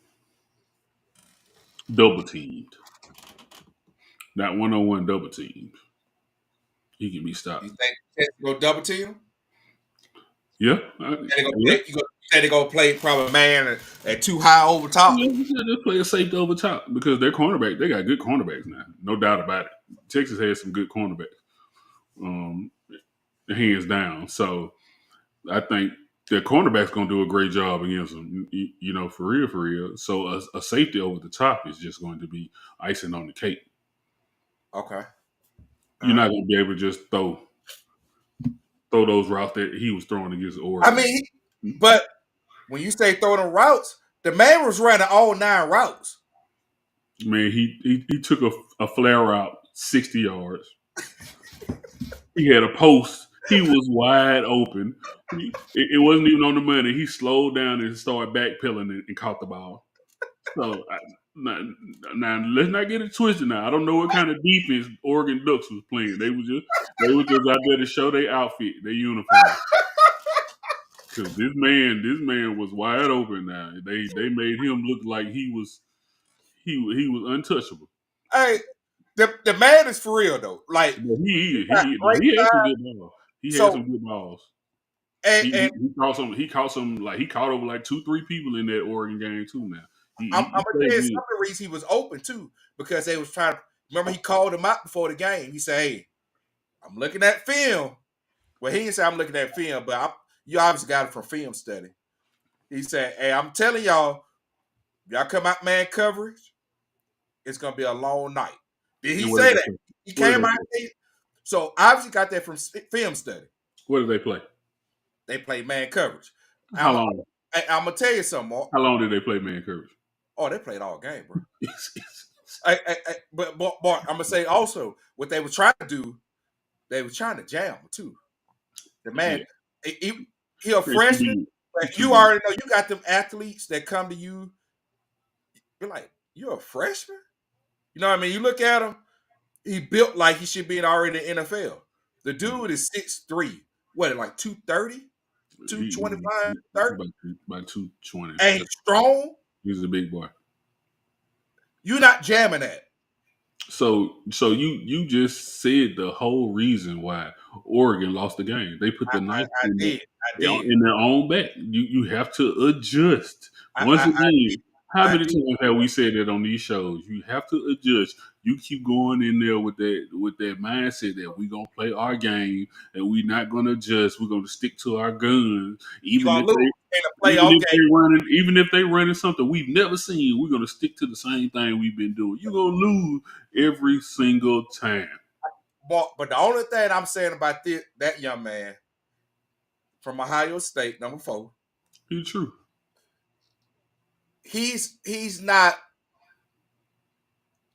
double teamed, not 1-on-1 double teamed. He can be You stopped. think Texas go double team? Yeah, yeah. You say they gonna play probably man at too high over top? Yeah, just play a safety over top because their cornerback, they got good cornerbacks now, no doubt about it. Texas has some good cornerbacks, um, hands down. So I think their cornerback's going to do a great job against them, for real, for real. So a safety over the top is just going to be icing on the cake. Okay. You're not going to be able to just throw those routes that he was throwing against I Oregon. mean, but when you say throwing them routes, the man was running all 9 routes. Man, he took a flare route 60 yards. He had a post. He was wide open. It wasn't even on the money. He slowed down and started backpedaling and caught the ball. So now let's not get it twisted. Now I don't know what kind of defense Oregon Ducks was playing. They were just out there to show their outfit, their uniform. Because this man was wide open. Now they made him look like he was untouchable. Hey, the man is for real though. Like But he he got great he had some size. good balls. He had So some good balls. and, He, and he, he caught some. He caught some. Like he caught over like 2-3 people in that Oregon game too. Now I'm he gonna tell played you good. some of the reasons he was open too because they was trying to. Remember, he called him out before the game. He said, "Hey, I'm looking at film." Well, he didn't say I'm looking at film, but you obviously got it from film study. He said, "Hey, I'm telling y'all come out man coverage. It's gonna be a long night." Did he And what did say they that? play? He What did came they out. play? So obviously got that from film study. What did they play? They play man coverage. How long? I'm gonna tell you something, Mark. How long did they play man coverage? Oh, they played all game, bro. But I'm gonna say also what they were trying to do. They were trying to jam him too. The man, Yeah, he a he's too freshman, big. He's but too you big. already know you got them athletes that come to you. You're like, you're a freshman. You know what I mean? You look at him. He built like he should be already in the NFL. The dude is 6'3". What, like 230, He, he, 225, he 30, about 220. and he's strong. He's a big boy. You're not jamming that. So you just said the whole reason why Oregon lost the game. They put the knife I did. I did. in their own back. You have to adjust. Once I again, how I many did. times have we said that on these shows? You have to adjust. You keep going in there with that mindset that we're gonna play our game and we're not gonna adjust. We're gonna stick to our guns, You're even gonna if lose they in a playoff game. even if they running something we've never seen, we're gonna stick to the same thing we've been doing. You're gonna lose every single time. But the only thing I'm saying about that young man from Ohio State, number 4, It's true. he's not.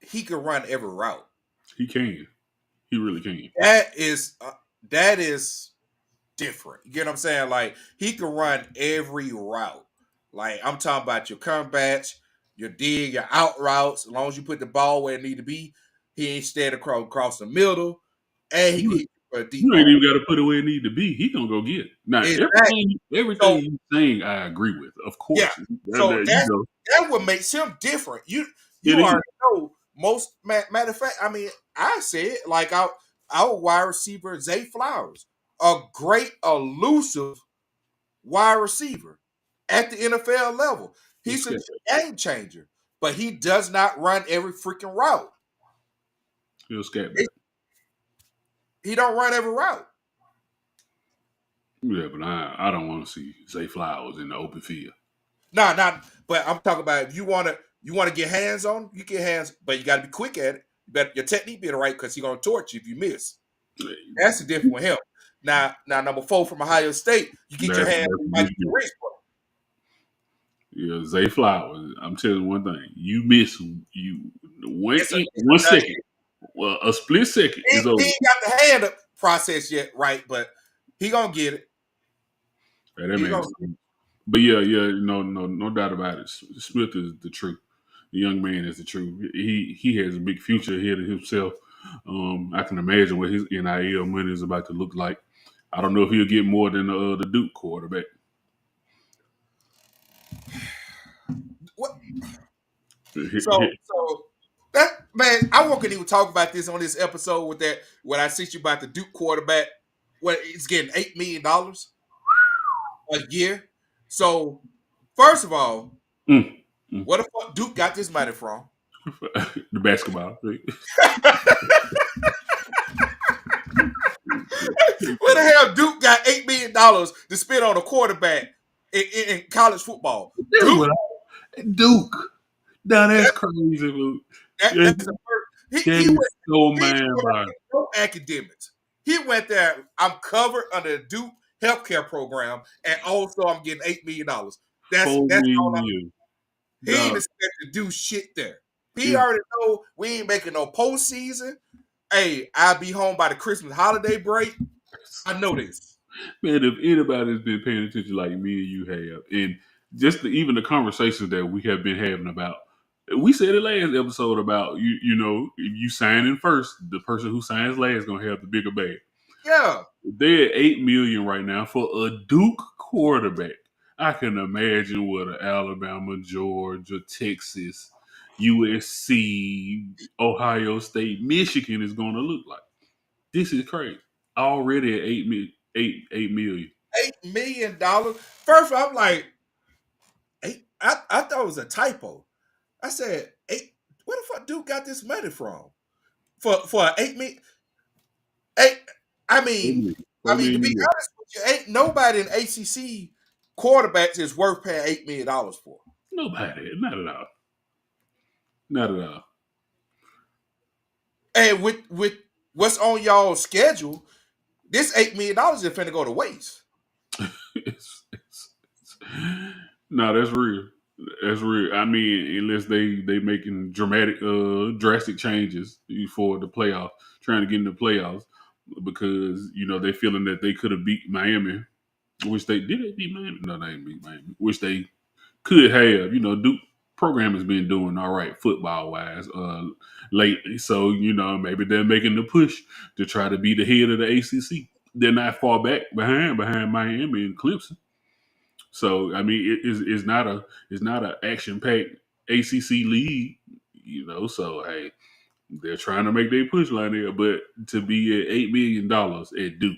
He could run every route. He can. He really can. That is different. You get what I'm saying? Like he can run every route. Like I'm talking about your comebacks, your dig, your out routes. As long as you put the ball where it need to be, he ain't steady across the middle, and he can hit you for a deep You ain't ball. even got to put it where it need to be. He gonna go get it. Now Exactly. everything So he's saying, I agree with. Of yeah. course, So you know, that what makes him different. it You is. already know most matter of fact. I mean, I said like our wide receiver Zay Flowers, a great elusive wide receiver at the NFL level. He's a game changer, but he does not run every freaking route. He'll scat back. He don't run every route. Yeah, but I don't want to see Zay Flowers in the open field. Nah, not. But I'm talking about if you want to get hands on, you get hands, but you got to be quick at it. You better your technique be the right because he's gonna torch you if you miss. That's the difference with him. Now, number 4 from Ohio State, you get your hands like the wrist, bro. Yeah, Zay Flowers. I'm telling you one thing. You miss It's one second. Well, a split second he is over. ain't got the hand up process yet, right? But he gonna get it. Hey, that He man. gonna But yeah, no doubt about it. Smith is the truth. The young man is the truth. He has a big future ahead of himself. I can imagine what his NIL money is about to look like. I don't know if he'll get more than the Duke quarterback. what? So that man, I won't even talk about this on this episode with that when I see you about the Duke quarterback. What he's getting $8 million a year. So first of all, Mm. where the fuck Duke got this money from? The basketball. Where the hell Duke got $8 million to spend on a quarterback in college football? Duke. Now that's crazy, Luke. That's the first. That He is went. so He man by no academics. He went there. I'm covered under the Duke healthcare program, and also I'm getting $8 million. That's 4 all. years. He ain't Dog, expect to do shit there. He if already know we ain't making no postseason. Hey, I'll be home by the Christmas holiday break. I know this. man, if anybody's been paying attention like me and you have, and just even the conversations that we have been having about, we said it last episode about you know, if you sign in first, the person who signs last is gonna have the bigger bag. Yeah. They're at $8 million right now for a Duke quarterback. I can imagine what an Alabama, Georgia, Texas, USC, Ohio State, Michigan is going to look like. This is crazy. Already at 8 million. $8 million. First, I'm like, I thought it was a typo. I said, where the fuck Duke got this money from? For 8 million. Eight, I mean, 4 million to a be year. honest with you, ain't nobody in ACC quarterbacks is worth paying $8 million for. Nobody. Not at all. Not at all. And with what's on y'all's schedule, this $8 million is finna go to waste. No, that's real. That's real. I mean, unless they making drastic changes for the playoffs, trying to get in the playoffs, because they feeling that they could have beat Miami, which they did. They beat Miami? No, they didn't beat Miami. Which they could have. Duke program has been doing all right football wise lately, so maybe they're making the push to try to be the head of the ACC. They're not far back behind Miami and Clemson. So I mean, it's not a action packed ACC league, So hey, they're trying to make their push line there, but to be at $8 million at Duke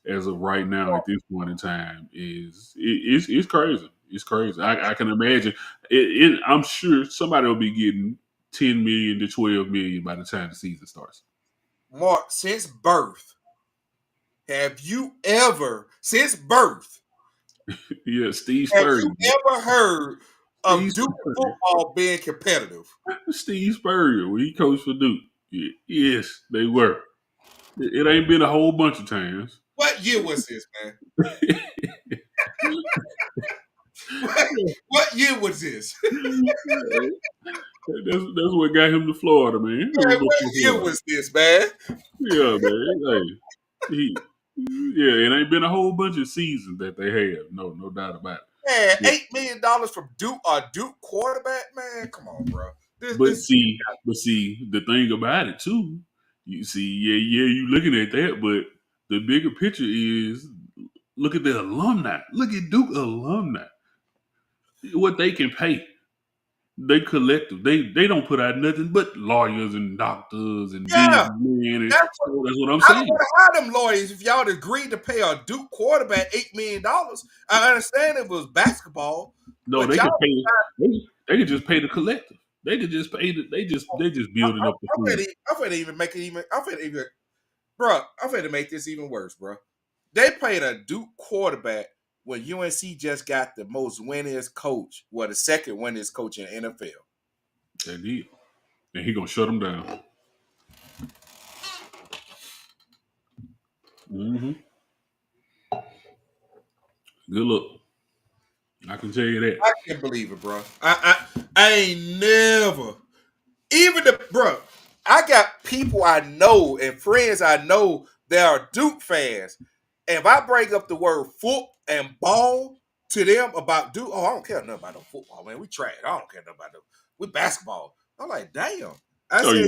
as of right now at this point in time it's crazy. It's crazy. I can imagine. I'm sure somebody will be getting 10 million to 12 million by the time the season starts. Mark, since birth, since birth, Yeah, Steve have Spurrier. you ever heard of Steve Duke Spurrier. football being competitive? Steve Spurrier, when he coached for Duke. Yes, they were. It ain't been a whole bunch of times. What year was this, man? What year was this? That's what got him to Florida, man. Man, what year was this, man? Yeah, man. Hey, Yeah, it ain't been a whole bunch of seasons that they have. No doubt about Man, it. $8 million from Duke, a Duke quarterback, man. Come on, bro. But This see, the thing about it too, you see, yeah, you looking at that, but the bigger picture is look at the alumni. Look at Duke alumni. What they can pay. They collective. They don't put out nothing but lawyers and doctors and yeah, businessmen, and that's what that's what I'm I don't saying. want to hire them lawyers if y'all agreed to pay a Duke quarterback $8 million. I understand it was basketball, No, but they y'all, could pay. They could just pay the collective. They could just pay. They just building up the fund. I'm finna even make it even. I'm finna even, bro. I'm finna make this even worse, bro. They paid a Duke quarterback when UNC just got the most winningest coach, well, the second winningest coach in the NFL. They did, and he gonna shut them down. Hmm. Good luck. I can tell you that. I can't believe it, bro. I ain't never even the bro. I got people I know and friends I know that are Duke fans. And if I bring up the word foot and ball to them about Duke, oh, I don't care nothing about no football, man. We trash. I don't care nothing about no. We basketball. I'm like, damn. I Oh said, yeah,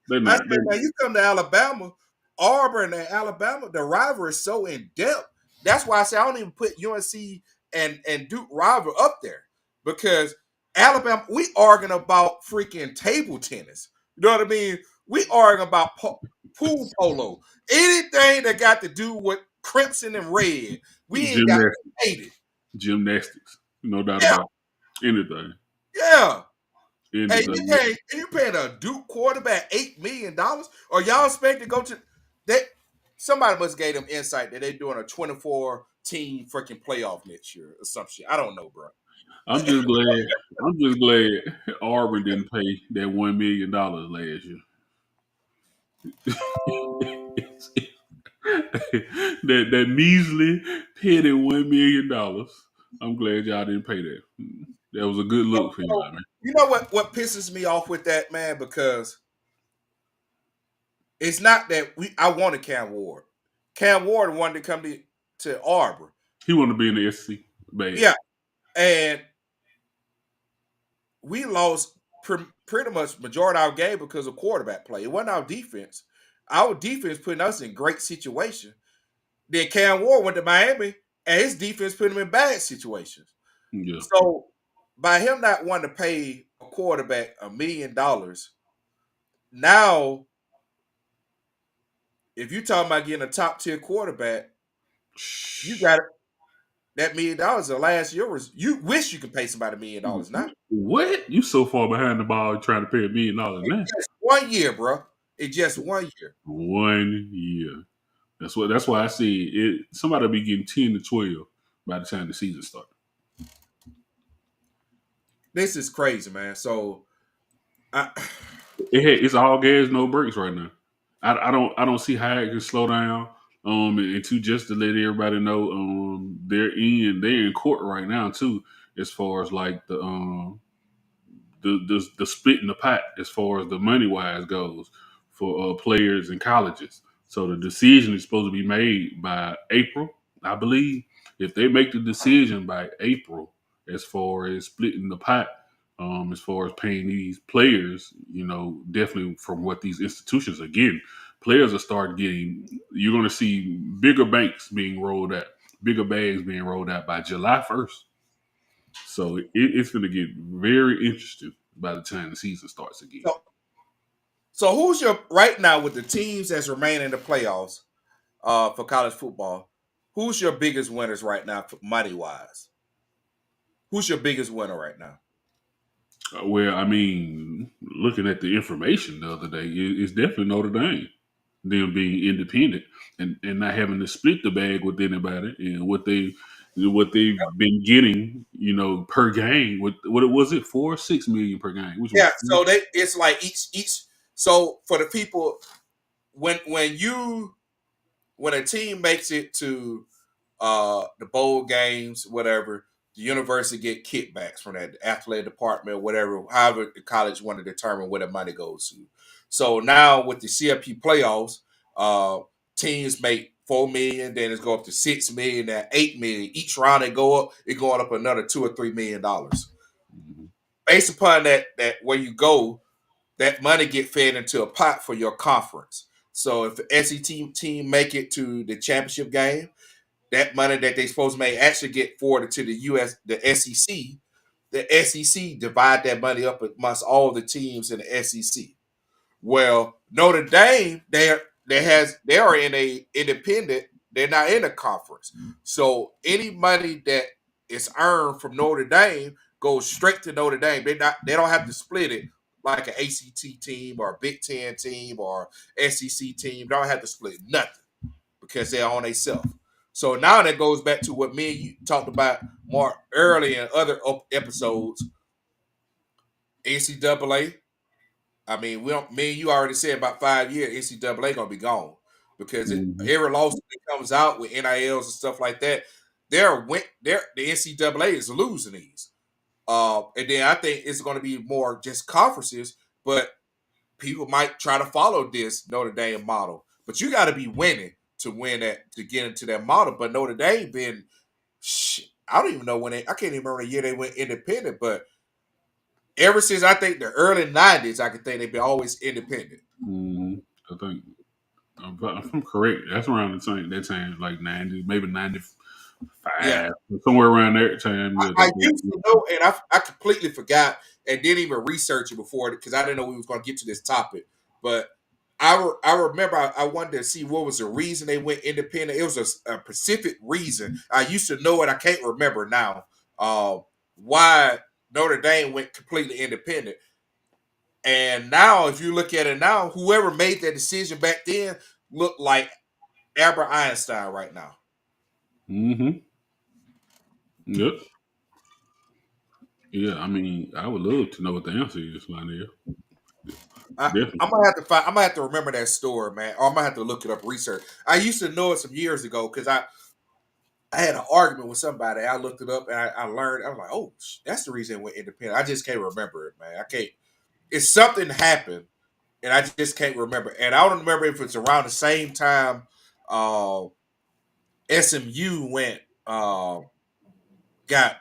they're I not. said, now you come to Alabama, Auburn and Alabama, the rivalry is so in depth. That's why I say I don't even put UNC and Duke rival up there because Alabama, we arguing about freaking table tennis. You know what I mean? We arguing about pool polo, anything that got to do with crimson and red. We ain't got to Gymnastics. hate it. Gymnastics. No doubt Yeah, about anything. yeah. And you Anything. paying you paying a Duke quarterback $8 million, or y'all expect to go to that? Somebody must gave them insight that they're doing a 24 team freaking playoff next year or some shit. I don't know, bro. I'm just glad. I'm just glad Auburn didn't pay that $1 million last year. that measly petty $1 million. I'm glad y'all didn't pay that. That was a good look for So, y'all, man. you know what pisses me off with that, man? Because it's not that I wanted Cam Ward. Cam Ward wanted to come to Auburn. He wanted to be in the SC. Bad. Yeah, and we lost pretty much majority of our game because of quarterback play. It wasn't our defense. Our defense putting us in great situation. Then Cam Ward went to Miami, and his defense put him in bad situations. Yeah. So by him not wanting to pay a quarterback $1 million, now if you're talking about getting a top tier quarterback, you got that $1 million. The last year was you wish you could pay somebody $1 million now. What? You so far behind the ball trying to pay $1 million It's now? just 1 year, bro. It's just 1 year. 1 year. That's why I see it. Somebody will be getting 10 to 12 by the time the season starts. This is crazy, man. So I It's all gas, no brakes right now. I don't see how it can slow down. And just to let everybody know, they're in court right now too, as far as like the split in the pot as far as the money wise goes for players and colleges. So the decision is supposed to be made by April, I believe. If they make the decision by April, as far as splitting the pot, as far as paying these players, definitely from what these institutions are getting, players are start getting. You're going to see bigger banks being rolled out, bigger bags being rolled out by July 1st. So it's going to get very interesting by the time the season starts again. so, so who's your right now with the teams that's remaining in the playoffs for college football? Who's your biggest winners right now, money wise? Who's your biggest winner right now? Well, I mean, looking at the information the other day, it's definitely Notre Dame. Them being independent and not having to split the bag with anybody, and what they've been getting, per game. What was it, 4 or 6 million per game? Which one? Yeah, so it's like each. So for the people, when when a team makes it to the bowl games, whatever, the university get kickbacks from that the athletic department, whatever, however the college want to determine where the money goes to. So now with the CFP playoffs, teams make 4 million, then it's go up to 6 million, then 8 million. Each round they go up, it going up another $2 or $3 million. Mhm. Based upon that where you go, that money get fed into a pot for your conference. So if the SEC team make it to the championship game, that money that they supposed to make actually get forwarded to the SEC. The SEC divide that money up amongst all the teams in the SEC. Well, Notre Dame, they are in a independent. They're not in a conference. So any money that is earned from Notre Dame goes straight to Notre Dame. They don't have to split it like an ACT team or a Big Ten team or SEC team. They don't have to split nothing because they're on themselves. So now that goes back to what me and you talked about more early in other episodes. NCAA. I mean, we don't. Me and you already said about 5 years, NCAA gonna be gone because Mhm. every lawsuit that comes out with NILs and stuff like that, the NCAA is losing these. And then I think it's going to be more just conferences, but people might try to follow this Notre Dame model. But you got to be winning to win that to get into that model. But Notre Dame been, I don't even know when I can't even remember the year they went independent. But ever since I think the early '90s, I can think they've been always independent. Mhm. I think if I'm correct, that's around the time that time, like 90, maybe Yeah, 95, somewhere around that time. Yeah, I used to know, and I completely forgot and didn't even research it before because I didn't know we was going to get to this topic. But I remember I wanted to see what was the reason they went independent. It was a specific reason. I used to know it. I can't remember now why Notre Dame went completely independent. And now, if you look at it now, whoever made that decision back then looked like Albert Einstein right now. Mm-hmm. Yep. Yeah, I mean, I would love to know what the answer is, Lionel. I'm Definitely. gonna have to find. I'm gonna have to remember that story, man. Or I'm gonna have to look it up, research. I used to know it some years ago because I had an argument with somebody. I looked it up and I learned. I was like, oh, that's the reason it went independent. I just can't remember it, man. I can't. It's something happened, and I just can't remember. And I don't remember if it's around the same time uh, SMU went got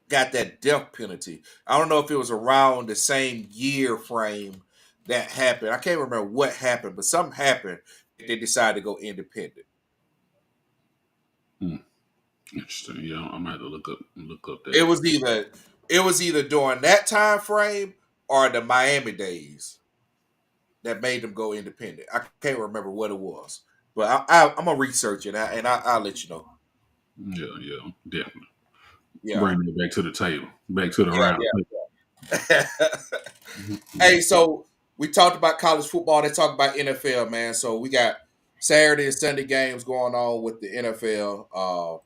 got that death penalty. I don't know if it was around the same year frame that happened. I can't remember what happened, but something happened. They decided to go independent. Hmm. Interesting. Yeah, I'm gonna have to look up It that. was either it was either during that time frame or the Miami days that made them go independent. I can't remember what it was, but I'm gonna research it I'll let you know. Yeah, yeah, definitely. Yeah, Bringing it back to the table, back to the yeah, round. yeah. Mhm. Hey, so we talked about college football. They talk about NFL, man. So we got Saturday and Sunday games going on with the NFL.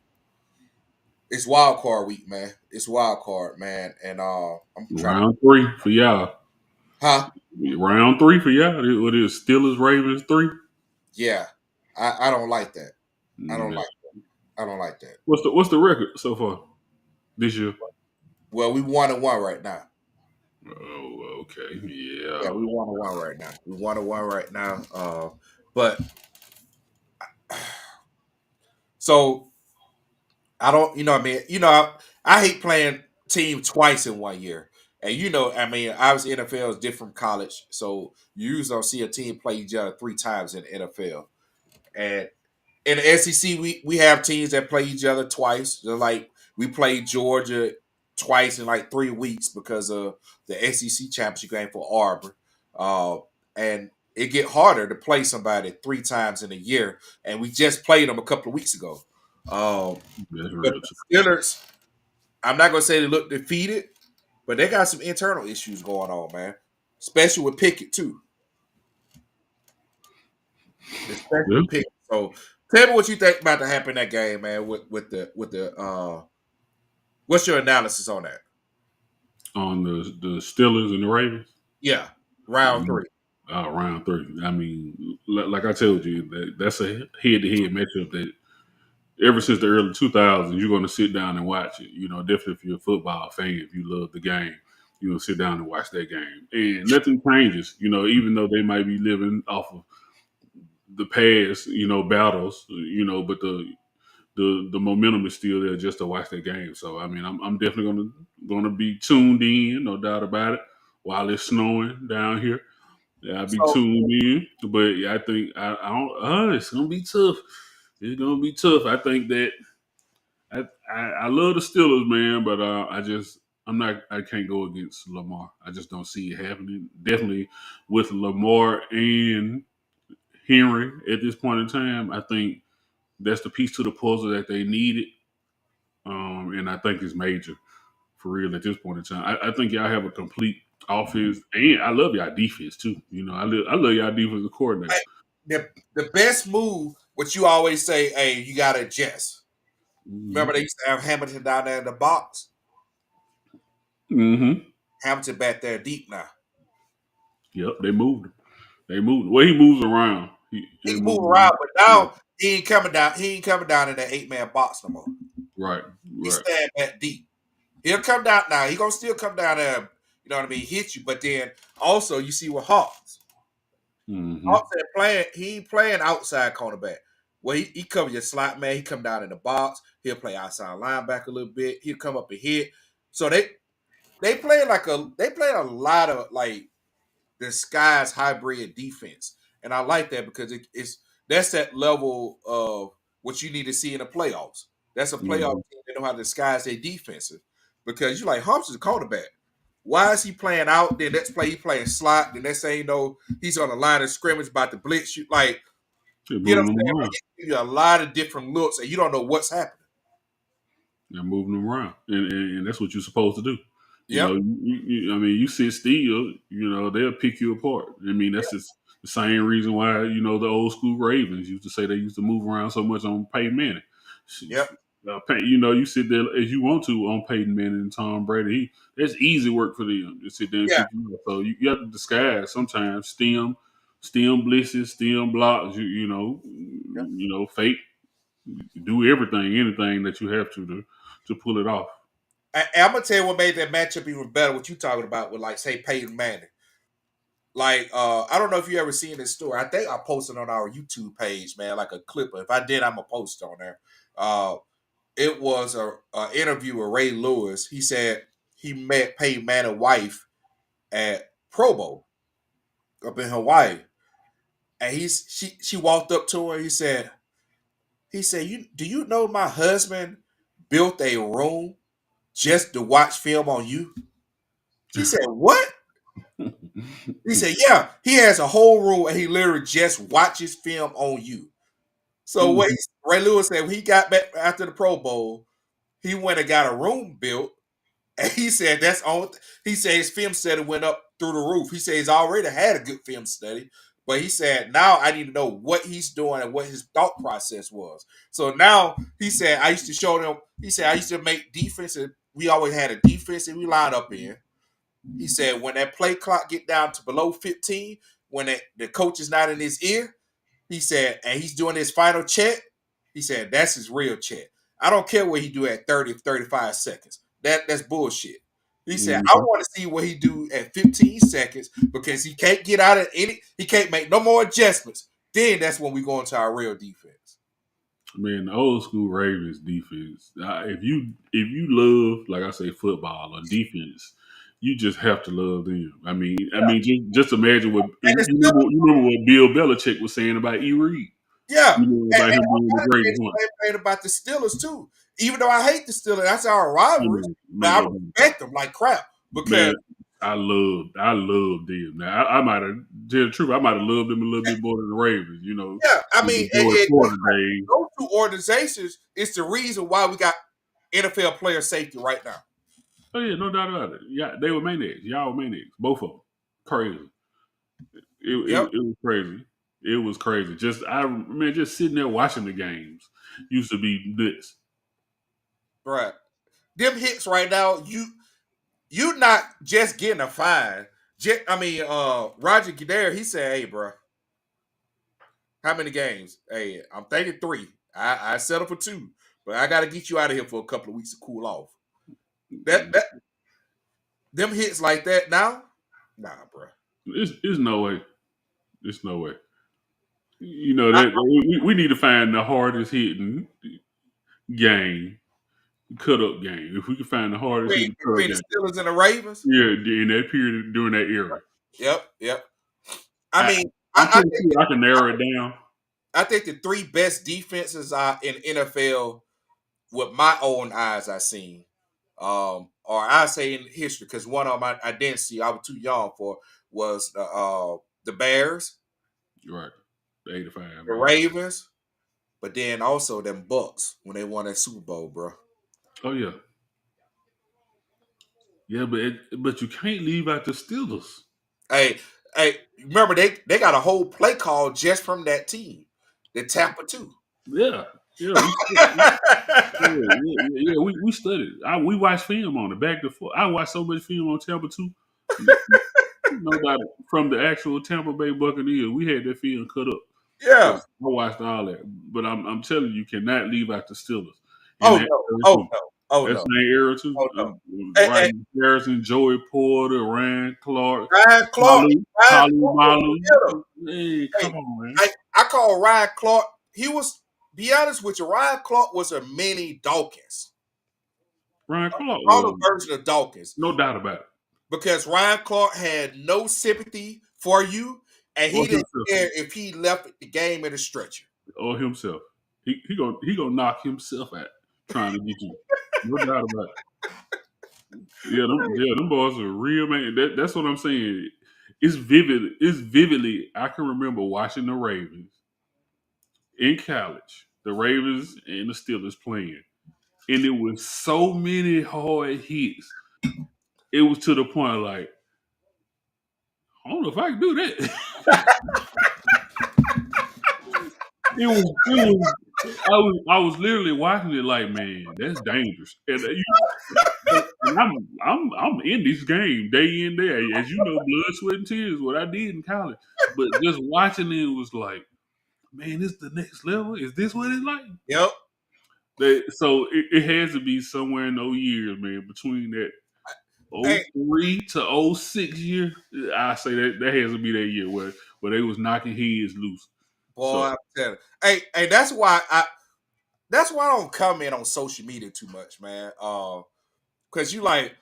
It's wild card week, man. It's wild card, man. And I'm trying to, Round three for y'all. huh? Round three for y'all. What is Steelers Ravens 3? Yeah, I don't like that. I don't Yeah. like. I don't like that. What's the record so far this year? Well, we 1-1 right now. Oh, okay. Yeah. Yeah, we 1-1 right now. We 1-1 right now. But so I don't, I mean, I hate playing team twice in 1 year. And I mean, obviously NFL is different from college, so you usually don't see a team play each other 3 times in the NFL. And in the SEC, we have teams that play each other twice. Just like we played Georgia twice in like 3 weeks because of the SEC championship game for Auburn. Uh, and it get harder to play somebody 3 times in a year. And we just played them a couple of weeks ago. Um, That's but real. the Steelers, I'm not gonna say they look defeated, but they got some internal issues going on, man. Especially with Pickett too. Especially Yeah. with Pickett. So tell me what you think about to happen in that game, man. With the what's your analysis on that? On the Steelers and the Ravens. Yeah, round three. Round three. I mean, like I told you, that's a head-to-head matchup that ever since the early 2000s, you're going to sit down and watch it. Definitely if you're a football fan, if you love the game, you're going to sit down and watch that game. And nothing changes, even though they might be living off of the past, battles, but the momentum is still there just to watch that game. So I mean, I'm definitely gonna be tuned in, no doubt about it. While it's snowing down here, yeah, I'll be So tuned in. But yeah, I think I don't. It's gonna be tough. It's gonna be tough. I think that I love the Steelers, man, but I'm not. I can't go against Lamar. I just don't see it happening. Definitely with Lamar and Henry at this point in time, I think that's the piece to the puzzle that they needed, and I think it's major for real at this point in time. I think y'all have a complete offense, and I love y'all defense too. I love y'all defensive coordinator. hey, the best move, what you always say, hey, you got to adjust. Mm-hmm. Remember they used to have Hamilton down there in the box. Mm-hmm. Hamilton back there deep now. Yep, they moved him. They moved. Well, he moves around. He He can move moves around, around. but Yeah. now he ain't coming down. He ain't coming down in that 8-man box no more. Right. He's Right. staying back deep. He'll come down now. He gonna still come down there. You know what I mean? Hit you, but then also you see what Hawks. Mm-hmm. Hawks ain't playing. He ain't playing outside cornerback. Well, he cover your slot man. He come down in the box. He'll play outside linebacker a little bit. He'll come up and hit. So they play a lot of like disguised hybrid defense, and I like that because that's that level of what you need to see in the playoffs. That's a playoff Mm-hmm. team that know how to disguise their defensive because you're like Humps is a quarterback. Why is he playing out? Then next play he playing slot. The next thing you know, he's on the line of scrimmage about to blitz you. Like, They're you know what moving I'm them saying? But around. he give you a lot of different looks, and you don't know what's happening. They're moving them around, and that's what you're supposed to do. Yep. I mean, you sit still, they'll pick you apart. I mean, that's just the same reason why the old school Ravens used to say they used to move around so much on Peyton Manning. Yep. You sit there as you want to on Peyton Manning and Tom Brady. That's easy work for them to sit there and Yeah. pick you up. So you have to disguise sometimes, stem blitzes, stem blocks. Yep. Fake, do everything, anything that you have to pull it off. I'm gonna tell you what made that matchup even better. What you talking about with like say Peyton Manning. Like, I don't know if you ever seen this story. I think I posted on our YouTube page, man, like a clip. If I did, I'm gonna post on there. Uh, it was a interview with Ray Lewis. He said he met Peyton Manning's wife at Pro Bowl up in Hawaii, and she walked up to her. He said, you do you know my husband built a room just to watch film on you? She said, what? He said, yeah, he has a whole room and he literally just watches film on you. So Mhm. Ray Lewis said when he got back after the Pro Bowl, he went and got a room built, and he said that's all. He said his film study went up through the roof. He said he's already had a good film study, but he said now I need to know what he's doing and what his thought process was. So now he said I used to show them. He said I used to make defense, and we always had a defense and we line up in. He said when that play clock get down to below 15, when the coach is not in his ear, he said, and he's doing his final check. He said, that's his real check. I don't care what he do at 30 or 35 seconds. That's bullshit. He said, I Mhm. want to see what he do at 15 seconds because he can't get out of he can't make no more adjustments. Then that's when we go into our real defense. Man, the old school Ravens defense. If you love, like I say, football or defense, you just have to love them. I mean, just imagine what And you it's still, remember. You remember what Bill Belichick was saying about E. Reed. yeah. About And him being the greatest one. I'm saying about the Steelers too. Even though I hate the Steelers, that's our rivalry. But Man, I look, respect them like crap because man, I love them. Now, I might have, tell the truth, I might have loved them a little bit more than the Ravens. yeah, I In mean, the Joey Porter days. those two organizations is the reason why we got NFL player safety right now. Oh yeah, no doubt about it. Yeah, they were maniacs. Y'all were maniacs, both of them. Crazy. Yep, It was crazy. It was crazy. Just sitting there watching the games used to be nuts. right. Them hits right now, you not just getting a fine. Roger Goodell, he said, "Hey, bro, how many games? Hey, I'm thinking 3. I settle for 2, but I got to get you out of here for a couple of weeks to cool off." That them hits like that now, nah, bro. It's no way. It's no way. You know I, that we need to find the hardest hitting game, cut up game. If we can find the hardest hitting cut up between the game, Steelers and the Ravens. yeah, in that period during that era, Yep, yep. I I, mean, I'm I pretty think sure I can narrow it down. I think the three best defenses are in NFL with my own eyes I seen, or I say in history because one of them I didn't see. I was too young for was the Bears, Right, the '85, the man. Ravens, but then also them Bucks when they won that Super Bowl, bro. Oh yeah, yeah, but you can't leave out the Steelers. Hey, hey, remember they got a whole play call just from that team, the Tampa two. Yeah, yeah, we studied. We watched film on it back to forth. I watched so much film on Tampa too. Nobody from the actual Tampa Bay Buccaneers. We had that film cut up. So I Yeah. watched all that. But I'm telling you, you cannot leave out the Steelers in Oh that no. era Oh too. no. Oh That no. same era too. Oh no. Hey, Ryan Harrison, Joey Porter, Ryan Clark, Ryan Clark. Ryan Kalu Clark was Malu. a hitter. Hey, Hey, come on, man. I call Ryan Clark. He was, be honest with you, Ryan Clark was a mini Dawkins, Ryan Clark all the was version of Dawkins, no doubt about it. because Ryan Clark had no sympathy for you, and Or he didn't himself. care if he left the game in a stretcher. Or himself. He gonna knock himself out trying to get you. No doubt about it. Yeah, them boys are real, man. That's what I'm saying. It's vivid. It's vividly. I can remember watching the Ravens in college. The Ravens and the Steelers playing, and it was so many hard hits. It was to the point like I don't know if I can do that. I was literally watching it like, man, that's dangerous. And I'm in this game day in day. As you know, blood, sweat, and tears. What I did in college, but just watching it was like, man, this the next level. Is this what it's like? Yep. So it has to be somewhere in those years, man, between that Hey, '03 to '06 year. I say that has to be that year where they was knocking heads loose. boy, So I'm telling you. Hey, that's why I don't comment on social media too much, man. Because you like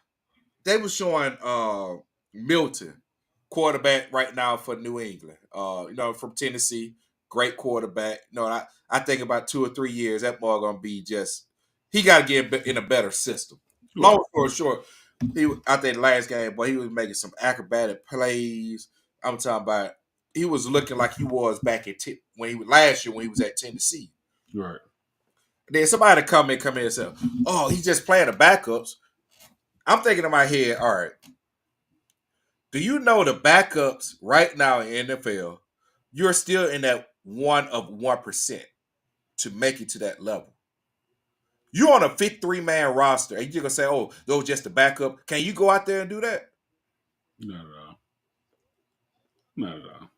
they were showing Milton, quarterback right now for New England. From Tennessee, great quarterback. I think about 2 or 3 years that boy gonna be just he got to get in a better system. right, Long story short, I think the last game, boy, he was making some acrobatic plays. I'm talking about he was looking like he was back at when he was last year when he was at Tennessee. right. Then somebody come in and say, "Oh, he's just playing the backups." I'm thinking in my head, all right, do you know the backups right now in NFL? You're still in that 1% to make it to that level. You're on a 53-man roster, and you're gonna say, "Oh, those just the backup." Can you go out there and do that? Not at all. Not at all.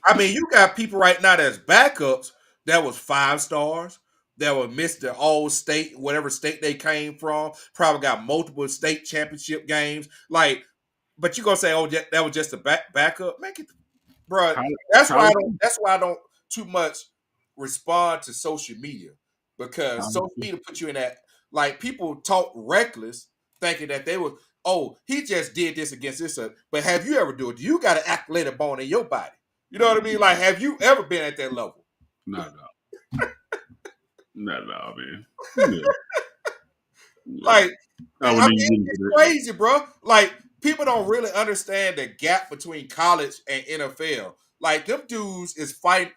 I mean, you got people right now that's backups that was 5 stars, that were Mr. All State, whatever state they came from, probably got multiple state championship games. Like, but you gonna say, "Oh, that was just a backup"? Make it, bro. College, That's why I college, don't. That's why I don't too much respond to social media, because social college, media put you in that, like, people talk reckless, thinking that they were. Oh, he just did this against this, but have you ever do it? You got an athletic bone in your body. You know what I mean? Like, have you ever been at that level? not at all. Not at all, man. Yeah, yeah. Like, I I wouldn't mean, even get it's into that. crazy, bro. Like, people don't really understand the gap between college and NFL. Like, them dudes is fighting.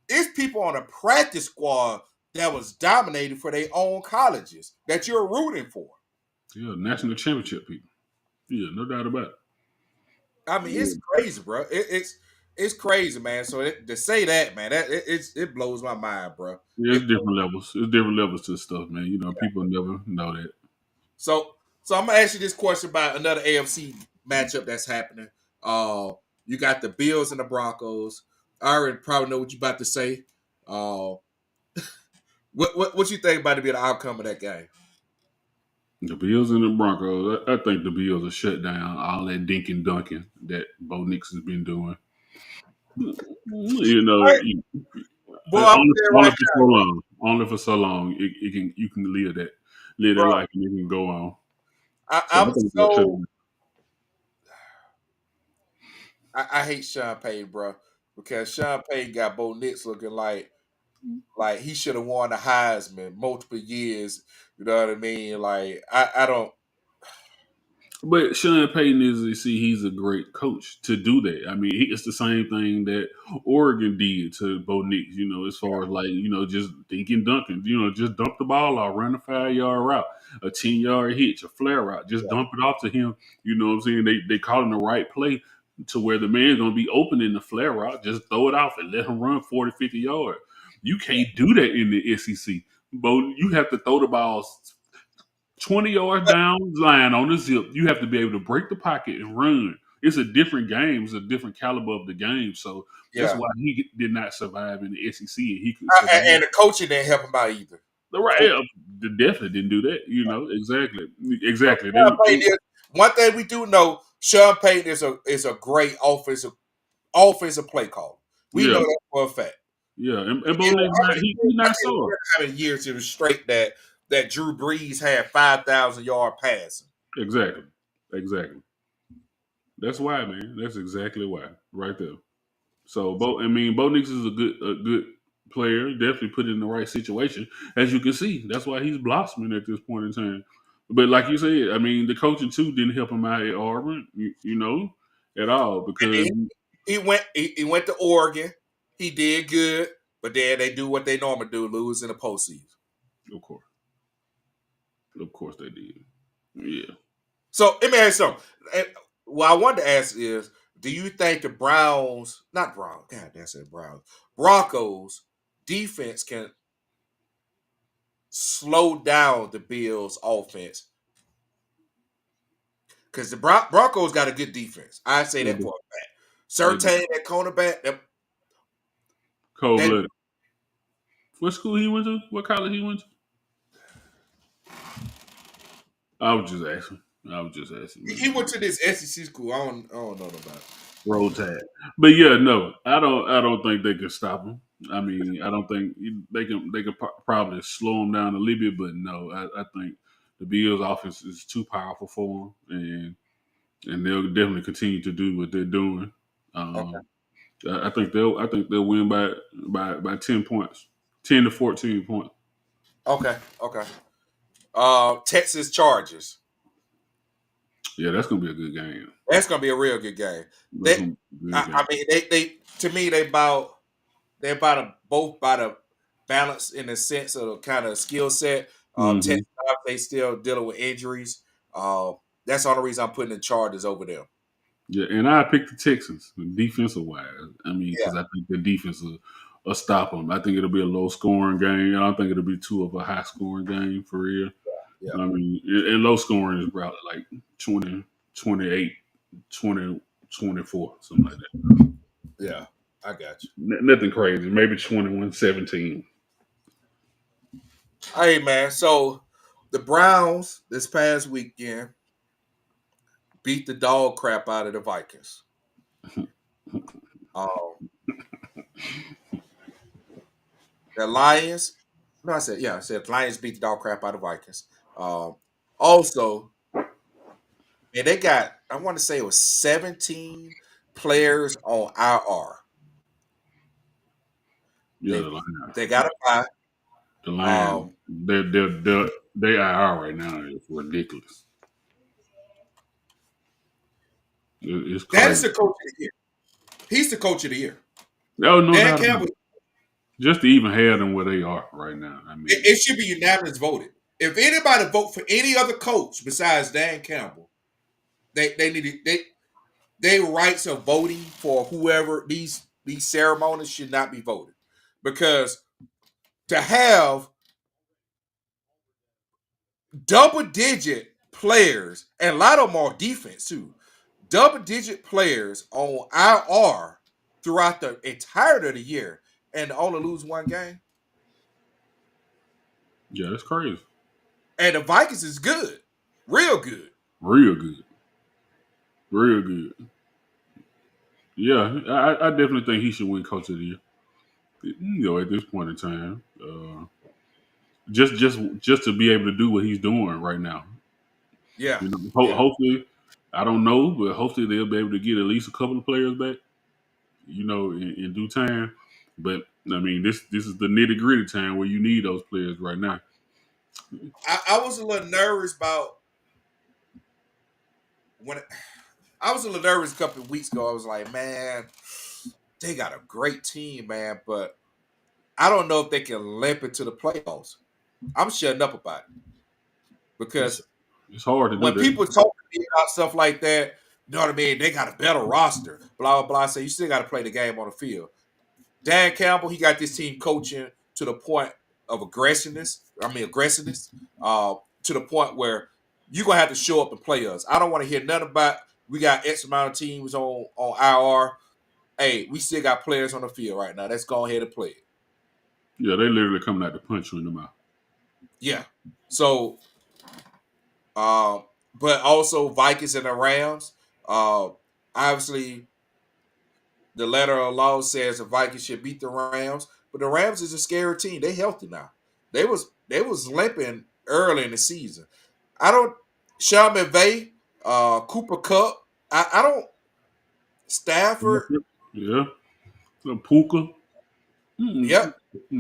It's people on a practice squad that was dominated for their own colleges that you're rooting for. Yeah, national championship people. Yeah, no doubt about it. I mean, Yeah, it's crazy, bro. It's crazy, man. So to say that, man, it blows my mind, bro. yeah, It, it's different levels. It's different levels to stuff, man. You know, people never know that. so so I'm gonna ask you this question about another AFC matchup that's happening. Uh, you got the Bills and the Broncos. I already probably know what you about to say. Uh, what you think about to be the outcome of that game? The Bills and the Broncos. I think the Bills are shut down all that dink and dunking that Bo Nix has been doing. You know, Hey, boy, I'm only, saying only right for so long. Only for so long. It can you can live now, that bro. life, and it can go on. So I I'm think that should. so I hate Sean Payton, bro, because Sean Payton got Bo Nix looking like he should have won the Heisman multiple years. You know what I mean? Like I don't. But Sean Payton he's a great coach to do that. I mean, it's the same thing that Oregon did to Bo Nix, as far as like, just thinking dunking, just dump the ball out, run a 5 yard route, a 10 yard hitch, a flare route, just dump it off to him. You know what I'm saying? They call him the right play to where the man's gonna be open in the flare route, just throw it off and let him run 40, 50 yards. You can't do that in the SEC. Bo, you have to throw the ball 20 yards down line on the zip. You have to be able to break the pocket and run. It's a different game. It's a different caliber of the game. So that's Yeah, why he did not survive in the SEC, and he could survive. and the coaching didn't help him out either. The right, Coach, yeah, they definitely didn't do that. Exactly, exactly. Sean Payton is, one thing we do know, Sean Payton is a great offensive play caller. We know Yeah, that for a fact. yeah. And Bo Nix, he's I not can't sore. remember how many years it was straight that Drew Brees had 5,000 yard passing. Exactly, exactly. That's why, man. That's exactly why, right there. So, Bo Nix is a good player. Definitely put in the right situation, as you can see. That's why he's blossoming at this point in time. But like you said, I mean, the coaching too didn't help him out at Auburn, at all And because then he went to Oregon. He did good, but then they do what they normally do, lose in the postseason. of course, they did. Yeah, So let me ask you something. What I wanted to ask is, do you think the Browns, not Browns, God, that's it, Browns, Broncos defense can slow down the Bills' offense? Because the Broncos got a good defense. I say they that did. for a fact. They did. Certain that cornerback, Cold that blooded. What school he went to? What college he went to? I was just asking. he Man. went to this SEC school. I don't know about it. Roll Tide. But yeah, no, I don't think they can stop him. I mean, I don't think they can probably slow him down a little bit, but no, I think the Bills' offense is too powerful for them, and they'll definitely continue to do what they're doing. Okay. Um, I think they'll win by 10 points, 10 to 14 points. Okay. Okay. Texas Chargers. Yeah, that's gonna be a good game. That's gonna be a real good game. That's They, gonna be a good I game. mean, they to me they're about both by the balance in the sense of the kind of skill set. Hmm. Texas, they still dealing with injuries. That's the only reason I'm putting the Chargers over them. Yeah, and I picked the Texans defensive wise. I mean, Yeah. because I think the defense will stop them. I think it'll be a low scoring game. I don't think it'll be too of a high scoring game for real. Yeah. I mean, and low scoring is probably like 20, 28, 20, 24, something like that. Yeah. I got you. Nothing crazy. Maybe 21-17. Hey man, so the Browns this past weekend beat the dog crap out of the Vikings. Um, the Lions, no, I said Lions beat the dog crap out of the Vikings. Um, also, and they got, I want to say it was 17 players on IR. Yeah, They they got a bye. the Lions, Um, they IR right now is ridiculous. It's that is crazy. the coach of the year. He's the coach of the year. No, no Dan doubt about Campbell, it. Just to even have them where they are right now. I mean, it should be unanimous voted. If anybody vote for any other coach besides Dan Campbell, they need to, they rights of voting for whoever these ceremonies should not be voted because to have double digit players and a lot of them are defense too, double digit players on IR throughout the entirety of the year and only lose one game. yeah, that's crazy. And the Vikings is good, real good. Real good. Real good. Yeah, I definitely think he should win Coach of the Year. At this point in time, just to be able to do what he's doing right now. Yeah, yeah. Hopefully, I don't know, but hopefully they'll be able to get at least a couple of players back. In due time. But I mean, this is the nitty gritty time where you need those players right now. I was a little nervous about when I was a little nervous a couple of weeks ago. I was like, man, they got a great team, man, but I don't know if they can limp into the playoffs. I'm shutting up about it It's because it's hard to do when that. people talk to me about stuff like that, you know what I mean? They got a better roster, blah, blah, blah. I say, you still got to play the game on the field. Dan Campbell, he got this team coaching to the point of aggressiveness, to the point where you're going to have to show up and play us. I don't want to hear nothing about we got X amount of teams on IR. Hey, we still got players on the field right now. Let's go ahead and play it. Yeah, they literally coming out to punch you in the mouth. Yeah. So, um, but also Vikings and the Rams. Obviously, the letter of law says the Vikings should beat the Rams, but the Rams is a scary team. They healthy now. They was limping early in the season. I don't Sean McVay, Cooper Cup. I don't Stafford. Yeah, Puka. Mm-mm. Yep, Yeah,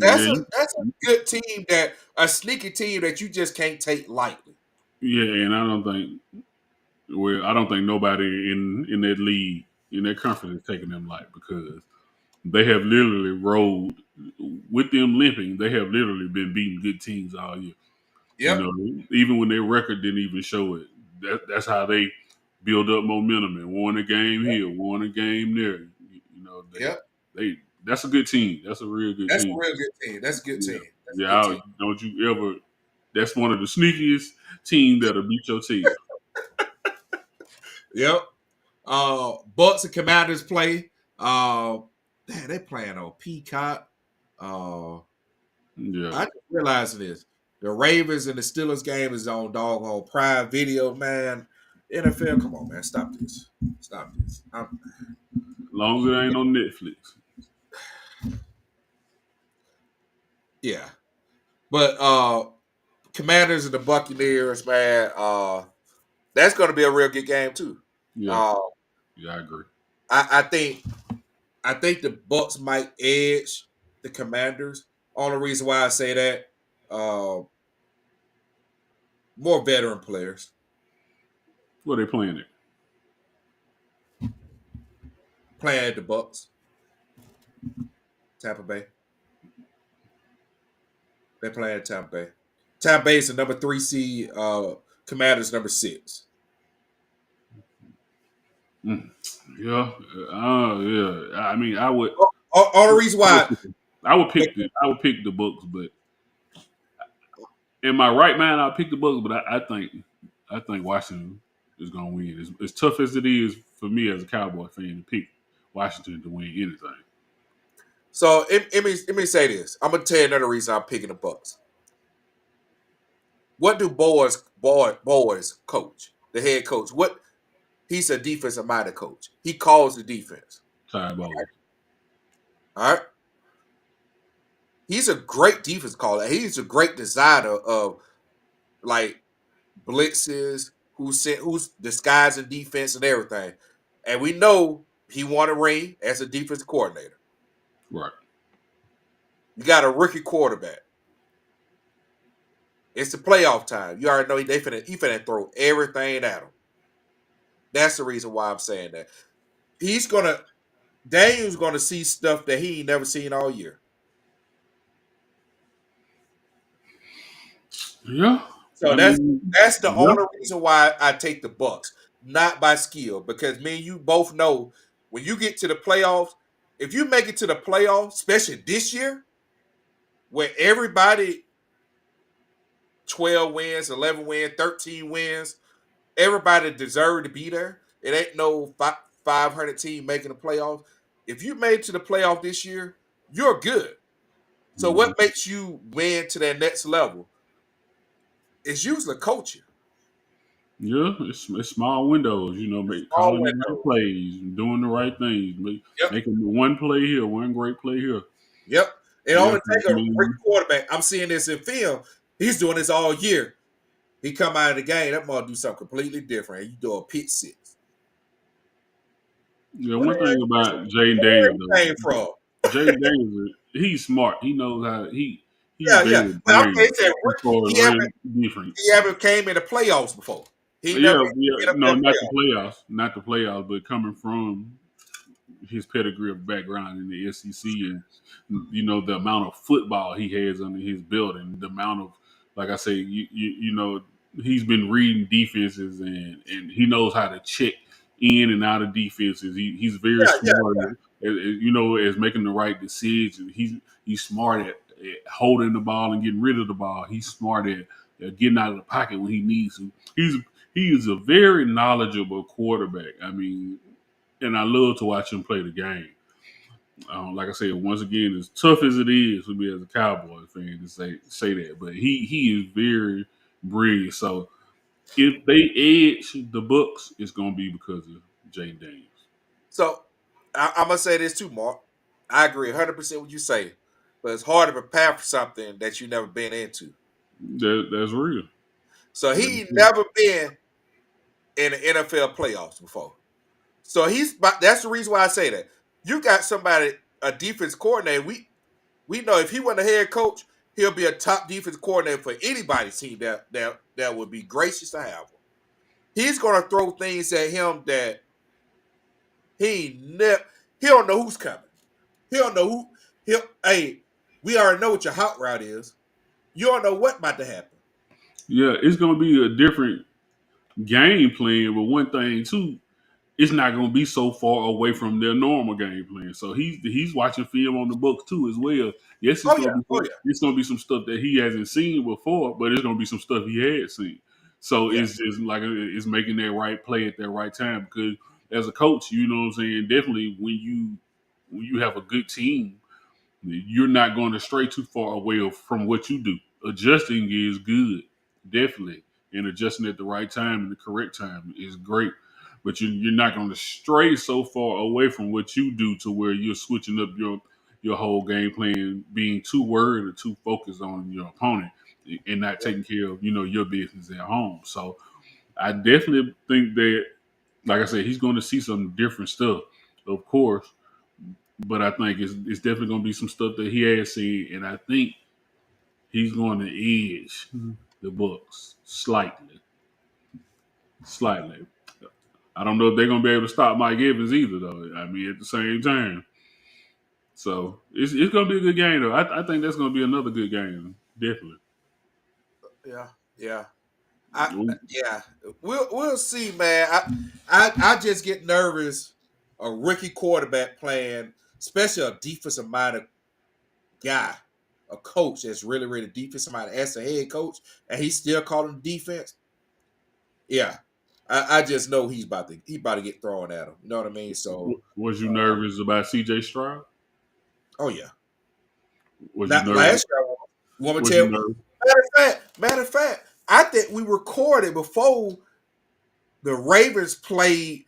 that's a good team, that a sneaky team that you just can't take lightly. yeah, and I don't think nobody in that league in that conference is taking them light because they have literally rolled with them limping. They have literally been beating good teams all year. Yep, Even when their record didn't even show it. That's how they build up momentum and won a game yep, here, won a game there. yep. They that's a good team. That's a real good That's a team. real good team. That's a good Yeah, team. That's a yeah. good team. Don't you ever? That's one of the sneakiest teams that'll beat your team. Yep. Bucks and Commanders play. Uh, man, they playing on Peacock. Uh, Yeah, I just realized this. The Ravens and the Steelers game is on doggone Prime Video, man. NFL, come on, man, stop this. Stop this. as long as it ain't on Netflix. Yeah. But Commanders and the Buccaneers, man, that's gonna be a real good game too. Yeah, Uh, yeah, I agree. I think the Bucks might edge the Commanders. Only reason why I say that, more veteran players What they playing it? playing at the Bucks, Tampa Bay. They play at Tampa Bay. Tampa Bay is the number 3 seed. Commanders number 6. Mm. Yeah, yeah. I mean, I would. All the reason why. I would pick the Bucks, but in my right mind, I'll pick the Bucks. But I think Washington is going to win. As tough as it is for me as a Cowboy fan to pick Washington to win anything. So let me say this. I'm gonna tell you another reason I'm picking the Bucks. What do boys coach? The head coach. What he's a defensive minded coach. He calls the defense. Ty Bowles. All right. He's a great defense caller. He's a great designer of like blitzes, who's disguising defense and everything. And we know he won a ring as a defense coordinator. Right. You got a rookie quarterback. It's the playoff time. You already know he finna throw everything at him. That's the reason why I'm saying that. Daniel's gonna see stuff that he ain't never seen all year. Yeah. So I that's mean, that's the yeah. only reason why I take the Bucks, not by skill, because me and you both know when you get to the playoffs, if you make it to the playoffs, especially this year, where everybody 12 wins, 11 wins, 13 wins, everybody deserve to be there. It ain't no 500 team making the playoffs. If you made it to the playoff this year, you're good. So Mhm. what makes you win to that next level? It's usually coaching. Yeah, it's small windows. Small Calling the right window. plays, doing the right things, Yep. making one play here, one great play here. Yep. It Yeah, only take a great I quarterback. I'm seeing this in film. He's doing this all year. He come out of the game, that mother do something completely different. You do a pick six. yeah. Where the One thing about Jaden hell Daniels he came though, from? Jaden Daniels, he's smart. He knows how he's Yeah, yeah. very But okay, brilliant he said as far as he ever reading defense. he ever came in the playoffs before. He never Yeah, been yeah. in No, NFL not the playoffs. playoffs, not the playoffs, but coming from his pedigree of background in the SEC, and the amount of football he has under his belt, and the amount of, like I say, he's been reading defenses, and he knows how to check in and out of defenses. He's very Yeah, yeah, smart as making the right decision. He's smart at holding the ball and getting rid of the ball. He's smart at getting out of the pocket when he needs to. He is a very knowledgeable quarterback. I mean, and I love to watch him play the game. Like I said, once again, as tough as it is for me as a Cowboys fan to say that, but he is very brilliant. So if they edge the Bucks, it's gonna be because of Jane Daniels. So I'm gonna say this too, Mark. I agree 100% what you say, but it's hard to prepare for something that you never been into. That's real. So That's he real. never been in the NFL playoffs before. So that's the reason why I say that. You got somebody, a defense coordinator. We know if he wasn't a head coach, he'll be a top defense coordinator for anybody's team that would be gracious to have him. He's gonna throw things at him that he never he don't know who's coming. He don't know who he'll hey, we already know what your hot route is. You don't know what about to happen. Yeah, it's gonna be a different game plan, but one thing too, it's not going to be so far away from their normal game plan. So he's watching film on the books too as well. Yes, Oh yeah, oh yeah, it's going to be some stuff that he hasn't seen before, but it's going to be some stuff he had seen. So yeah. it's just like it's making that right play at that right time. Because as a coach, you know what I'm saying. Definitely when you have a good team, you're not going to stray too far away from what you do. Adjusting is good, definitely, and adjusting at the right time and the correct time is great. But you're not going to stray so far away from what you do to where you're switching up your whole game plan, being too worried or too focused on your opponent and not taking care of your business at home. So I definitely think that, like I said, he's going to see some different stuff, of course, but I think it's definitely going to be some stuff that he has seen, and I think he's going to edge the Bucks slightly, slightly. I don't know if they're going to be able to stop Mike Evans either, though. I mean, at the same time, so it's going to be a good game, though. I think that's going to be another good game, definitely. Yeah, yeah. Yeah. We'll see, man. I just get nervous. A rookie quarterback playing, especially a defensive minded guy, a coach that's really, really defensive minded as a head coach, and he's still calling defense. Yeah. I just know he about to get thrown at him. You know what I mean? So Was you nervous about C.J. Stroud? oh yeah. Was you Not nervous? last year. Want me to Was tell you you? nervous? Matter of fact, I think we recorded before the Ravens played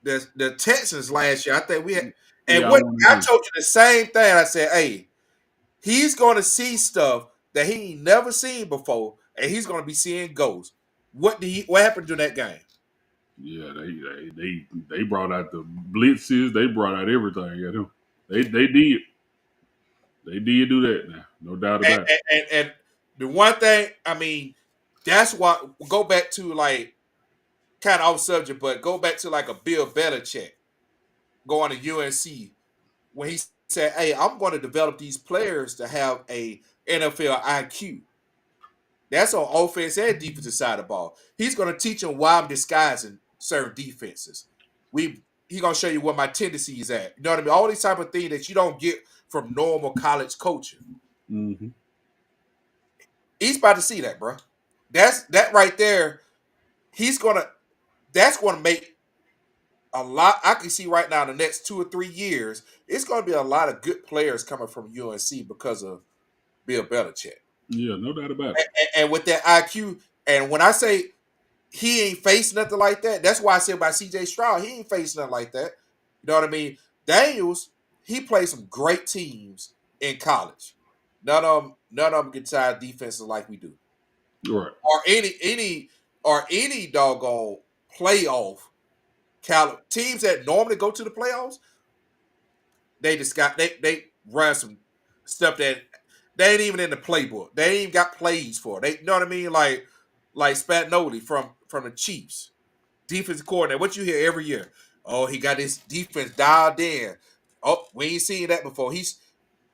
the Texans last year. I think we had, and Yeah, I what want I to. told you the same thing. I said, hey, he's going to see stuff that he ain't never seen before, and he's going to be seeing ghosts. What happened to that game? Yeah, they brought out the blitzes. They brought out everything at him. They did do that now, no doubt And, about it. and the one thing, I mean, that's what go back to like kind of off subject, but go back to like a Bill Belichick going to UNC when he said, "Hey, I'm going to develop these players to have a NFL IQ." That's on offense and defensive side of the ball. He's going to teach them why I'm disguising certain defenses. He's going to show you where my tendency is at. You know what I mean? All these type of things that you don't get from normal college coaching. Hmm. He's about to see that, bro. That right there. He's gonna. That's going to make a lot. I can see right now in the next 2 or 3 years, it's going to be a lot of good players coming from UNC because of Bill Belichick. Yeah, no doubt about it. And with that IQ, and when I say he ain't faced nothing like that. That's why I said about CJ Stroud, he ain't faced nothing like that. You know what I mean? Daniels, he played some great teams in college. None of them get tired defenses like we do. Right. Or any doggone playoff teams that normally go to the playoffs, they just got they run some stuff that they ain't even in the playbook. They ain't even got plays for. They, you know what I mean? Like Spagnoli from the Chiefs, defensive coordinator. What you hear every year? Oh, he got his defense dialed in. Oh, we ain't seen that before. You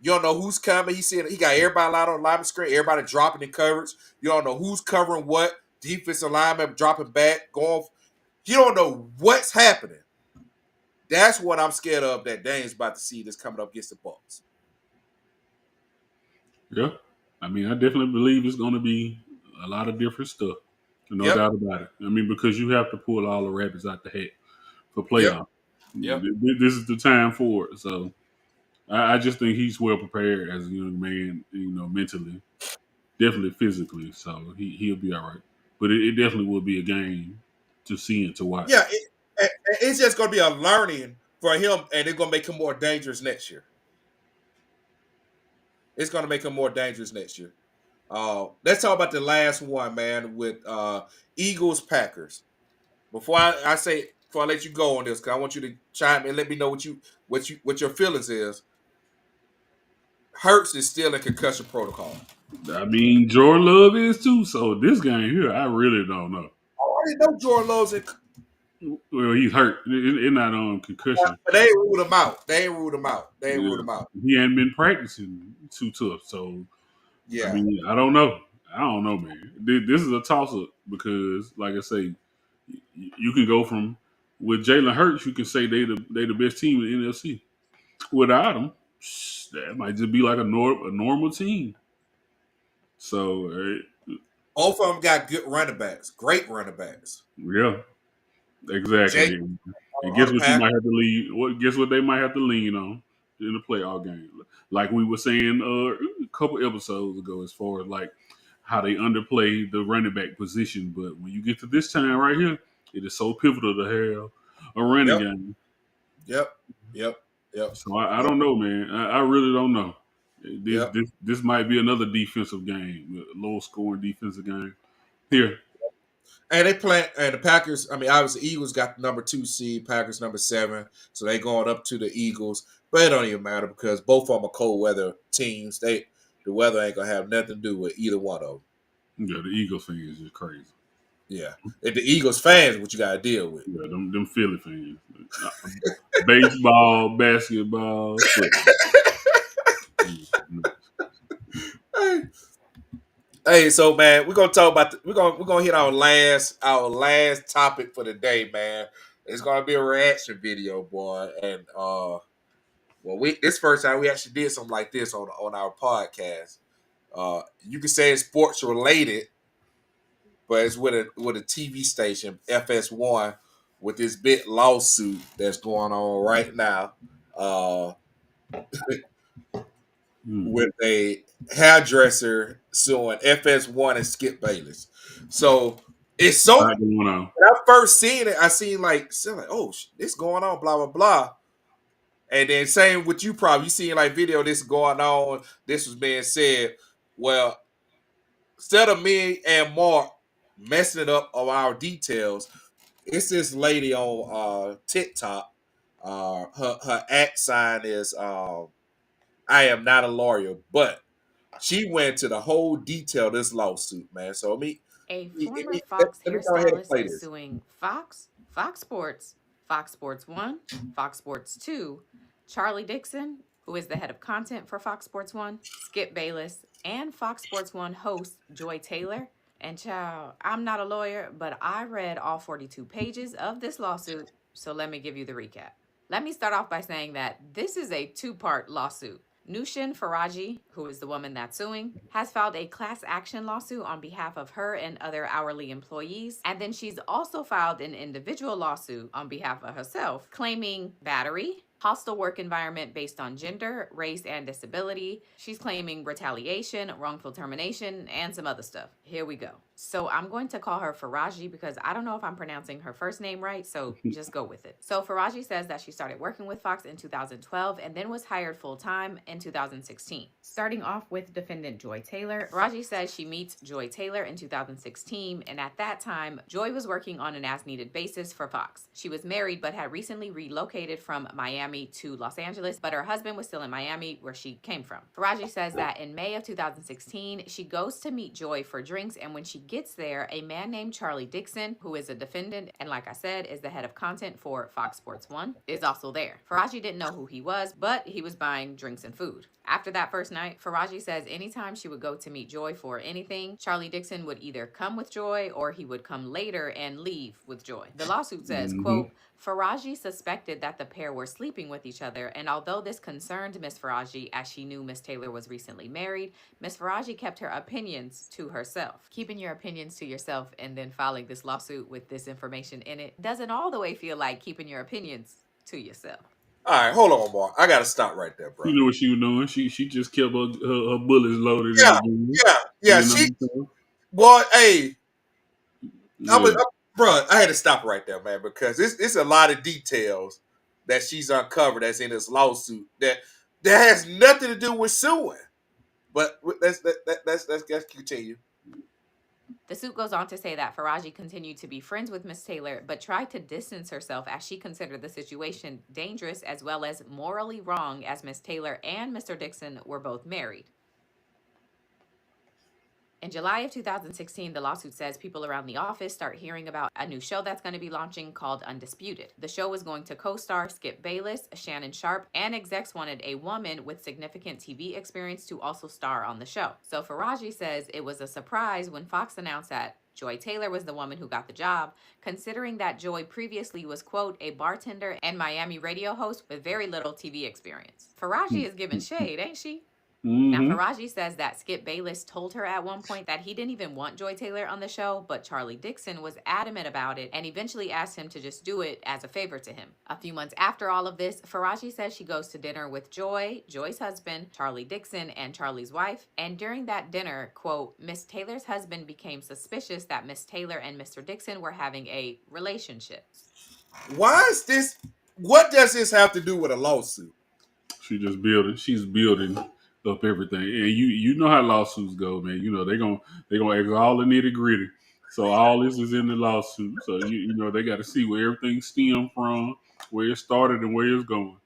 don't know who's coming. He got everybody out on lineman screen, everybody dropping in coverage. You don't know who's covering what. Defensive lineman dropping back, going. You don't know what's happening. That's what I'm scared of. That Dane's about to see this coming up against the Bucks. Yeah. I mean, I definitely believe it's going to be a lot of different stuff. No Yep. doubt about it. I mean, because you have to pull all the rabbits out the hat for Yep. playoff. Yep. This is the time for it. So I just think he's well prepared as a young man, mentally, definitely physically. So he'll be all right. But it definitely will be a game to see and to Yeah. watch. It's just going to be a learning for him, and it's going to make him more dangerous next year. It's going to make him more dangerous next year. Let's talk about the last one, man, with Eagles Packers. Before I let you go on this, because I want you to chime in and let me know what your feelings is. Hurts is still in concussion protocol. I mean, Jordan Love is too. So this game here, I really don't know. Oh, I didn't know Jordan Love's in. Well, he's hurt. It's not on concussion. But they ain't ruled him out. They ain't ruled him out. They ain't ruled Yeah, him out. he hadn't been practicing too tough. So I Yeah. mean, I don't know. I don't know, man. This is a toss up because, like I say, you can go from with Jalen Hurts. You can say they the best team in the NFC. Without him, that might just be like a normal team. So Both of them got good running backs. Great running backs. yeah, Jake exactly. And on guess the what you pack. might have to lean? Guess what they might have to lean on in the playoff game? Like we were saying a couple episodes ago, as far as like how they underplay the running back position. But when you get to this time right here, it is so pivotal to have a running Yep. game. Yep. Yep. Yep. So I Yep. don't know, man. I really don't know. This Yep. this this might be another defensive game, a low scoring defensive game. Here, And they play, and the Packers. I mean, obviously, Eagles got the number 2 seed, Packers number 7, so they going up to the Eagles. But it don't even matter because both of them are cold weather teams. The weather ain't gonna have nothing to do with either one of them. yeah, the Eagles fans is crazy. Yeah, and the Eagles fans, what you got to deal with. Yeah, them Philly fans. Baseball, basketball, football. Hey, hey, so man, we're gonna talk about we're gonna hit our last topic for the day, man. It's gonna be a reaction video, boy, and well, we this first time we actually did something like this on our podcast. You could say it's sports related, but it's with a TV station, FS1, with this big lawsuit that's going on right now, Mm. with a hairdresser suing FS1 and Skip Bayless. So it's so. Not going on. When I first seen it, I seen like, oh, this going on, blah blah blah. And then same with you, probably you seen like video this going on. This was being said. Well, instead of me and Mark messing it up on our details, it's this lady on TikTok. Her at sign is I am not a lawyer, but she went to the whole detail of this lawsuit, man. So A let former me, Fox let me go ahead and hairstylist play is this. suing Fox, Fox Sports, Fox Sports 1, Fox Sports 2, Charlie Dixon, who is the head of content for Fox Sports 1, Skip Bayless, and Fox Sports 1 host Joy Taylor. And child, I'm not a lawyer, but I read all 42 pages of this lawsuit, so let me give you the recap. Let me start off by saying that this is a two-part lawsuit. Nushin Faraji, who is the woman that's suing, has filed a class action lawsuit on behalf of her and other hourly employees. And then she's also filed an individual lawsuit on behalf of herself, claiming battery, hostile work environment based on gender, race, and disability. She's claiming retaliation, wrongful termination, and some other stuff. Here we go. So I'm going to call her Faraji because I don't know if I'm pronouncing her first name right, so just go with it. So Faraji says that she started working with Fox in 2012 and then was hired full-time in 2016. Starting off with defendant Joy Taylor, Faraji says she meets Joy Taylor in 2016, and at that time, Joy was working on an as-needed basis for Fox. She was married but had recently relocated from Miami to Los Angeles, but her husband was still in Miami where she came from. Faraji says that in May of 2016, she goes to meet Joy for drinks, and when she gets there, a man named Charlie Dixon, who is a defendant and, like I said, is the head of content for Fox Sports 1, is also there. Faraji didn't know who he was, but he was buying drinks and food. After that first night, Faraji says anytime she would go to meet Joy for anything, Charlie Dixon would either come with Joy or he would come later and leave with Joy. The lawsuit says, quote, Faraji suspected that the pair were sleeping with each other, and although this concerned Miss Faraji as she knew Miss Taylor was recently married, Miss Faraji kept her opinions to herself. Keeping your opinions to yourself and then filing this lawsuit with this information in it doesn't all the way feel like keeping your opinions to yourself. All right, hold on, Mark. I got to stop right there, bro. You know what she was doing? She just kept her bullets loaded. Yeah, in the yeah. You know She, boy, hey, yeah. bro, I had to stop right there, man, because it's a lot of details that she's uncovered that's in this lawsuit that has nothing to do with suing. But let's continue. The suit goes on to say that Faraji continued to be friends with Miss Taylor, but tried to distance herself as she considered the situation dangerous as well as morally wrong, as Miss Taylor and Mr. Dixon were both married. In July of 2016, the lawsuit says people around the office start hearing about a new show that's going to be launching called Undisputed. The show was going to co-star Skip Bayless, Shannon Sharpe, and execs wanted a woman with significant TV experience to also star on the show. So Faraji says it was a surprise when Fox announced that Joy Taylor was the woman who got the job, considering that Joy previously was, quote, a bartender and Miami radio host with very little TV experience. Faraji is giving shade, ain't she? Now, Faraji says that Skip Bayless told her at one point that he didn't even want Joy Taylor on the show, but Charlie Dixon was adamant about it and eventually asked him to just do it as a favor to him. A few months after all of this, Faraji says she goes to dinner with Joy, Joy's husband, Charlie Dixon, and Charlie's wife. And during that dinner, quote, Miss Taylor's husband became suspicious that Miss Taylor and Mr. Dixon were having a relationship. Why is this? What does this have to do with a lawsuit? She's building up everything, and you know how lawsuits go, man. You know they're gonna ask all the nitty gritty. So all this is in the lawsuit. So you know they got to see where everything stemmed from, where it started, and where it's going.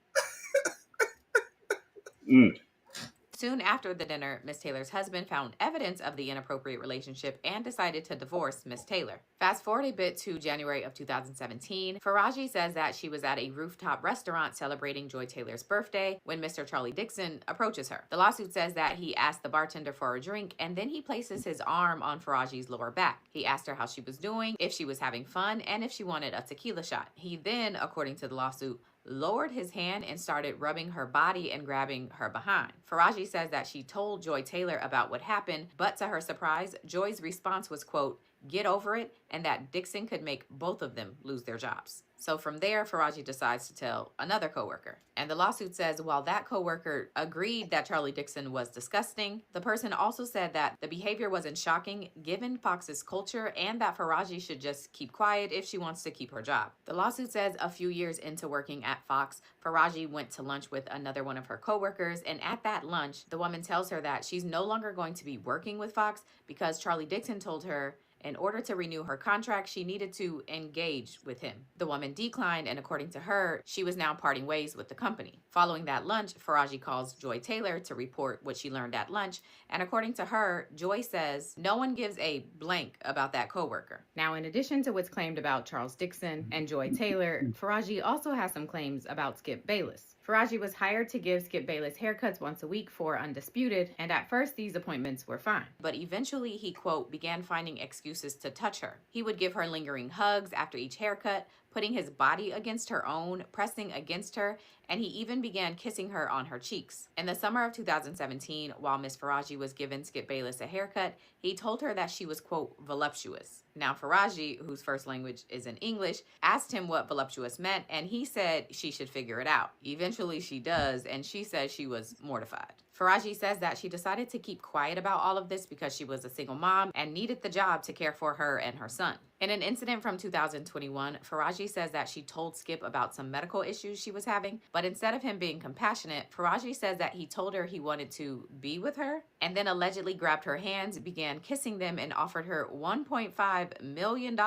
Soon after the dinner, Miss Taylor's husband found evidence of the inappropriate relationship and decided to divorce Miss Taylor. Fast forward a bit to January of 2017, Faraji says that she was at a rooftop restaurant celebrating Joy Taylor's birthday when Mr. Charlie Dixon approaches her. The lawsuit says that he asked the bartender for a drink and then he places his arm on Faraji's lower back. He asked her how she was doing, if she was having fun, and if she wanted a tequila shot. He then, according to the lawsuit, lowered his hand and started rubbing her body and grabbing her behind. Faraji says that she told Joy Taylor about what happened, but to her surprise, Joy's response was, quote, get over it, and that Dixon could make both of them lose their jobs. So from there, Faraji decides to tell another coworker. And the lawsuit says while that coworker agreed that Charlie Dixon was disgusting, the person also said that the behavior wasn't shocking given Fox's culture and that Faraji should just keep quiet if she wants to keep her job. The lawsuit says a few years into working at Fox, Faraji went to lunch with another one of her coworkers, and at that lunch, the woman tells her that she's no longer going to be working with Fox because Charlie Dixon told her in order to renew her contract, she needed to engage with him. The woman declined, and according to her, she was now parting ways with the company. Following that lunch, Faraji calls Joy Taylor to report what she learned at lunch, and according to her, Joy says no one gives a blank about that coworker. Now, in addition to what's claimed about Charles Dixon and Joy Taylor, Faraji also has some claims about Skip Bayless. Faraji was hired to give Skip Bayless haircuts once a week for Undisputed, and at first these appointments were fine. But eventually he, quote, began finding excuses excuses to touch her. He would give her lingering hugs after each haircut, putting his body against her own, pressing against her, and he even began kissing her on her cheeks. In the summer of 2017, while Miss Faraji was giving Skip Bayless a haircut, he told her that she was, quote, voluptuous. Now, Faraji, whose first language is in English, asked him what voluptuous meant, and he said she should figure it out. Eventually, she does, and she says she was mortified. Faraji says that she decided to keep quiet about all of this because she was a single mom and needed the job to care for her and her son. In an incident from 2021, Faraji says that she told Skip about some medical issues she was having, but instead of him being compassionate, Faraji says that he told her he wanted to be with her and then allegedly grabbed her hands, began kissing them, and offered her $1.5 million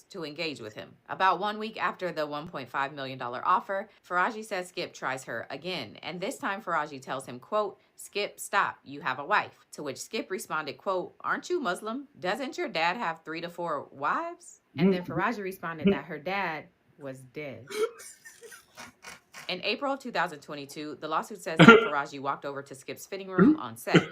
to engage with him. About 1 week after the $1.5 million offer, Faraji says Skip tries her again, and this time Faraji tells him, quote, Skip, stop, you have a wife. To which Skip responded, quote, aren't you Muslim? Doesn't your dad have 3 to 4 wives? And then Faraji responded that her dad was dead. In April of 2022, the lawsuit says that Faraji walked over to Skip's fitting room on set.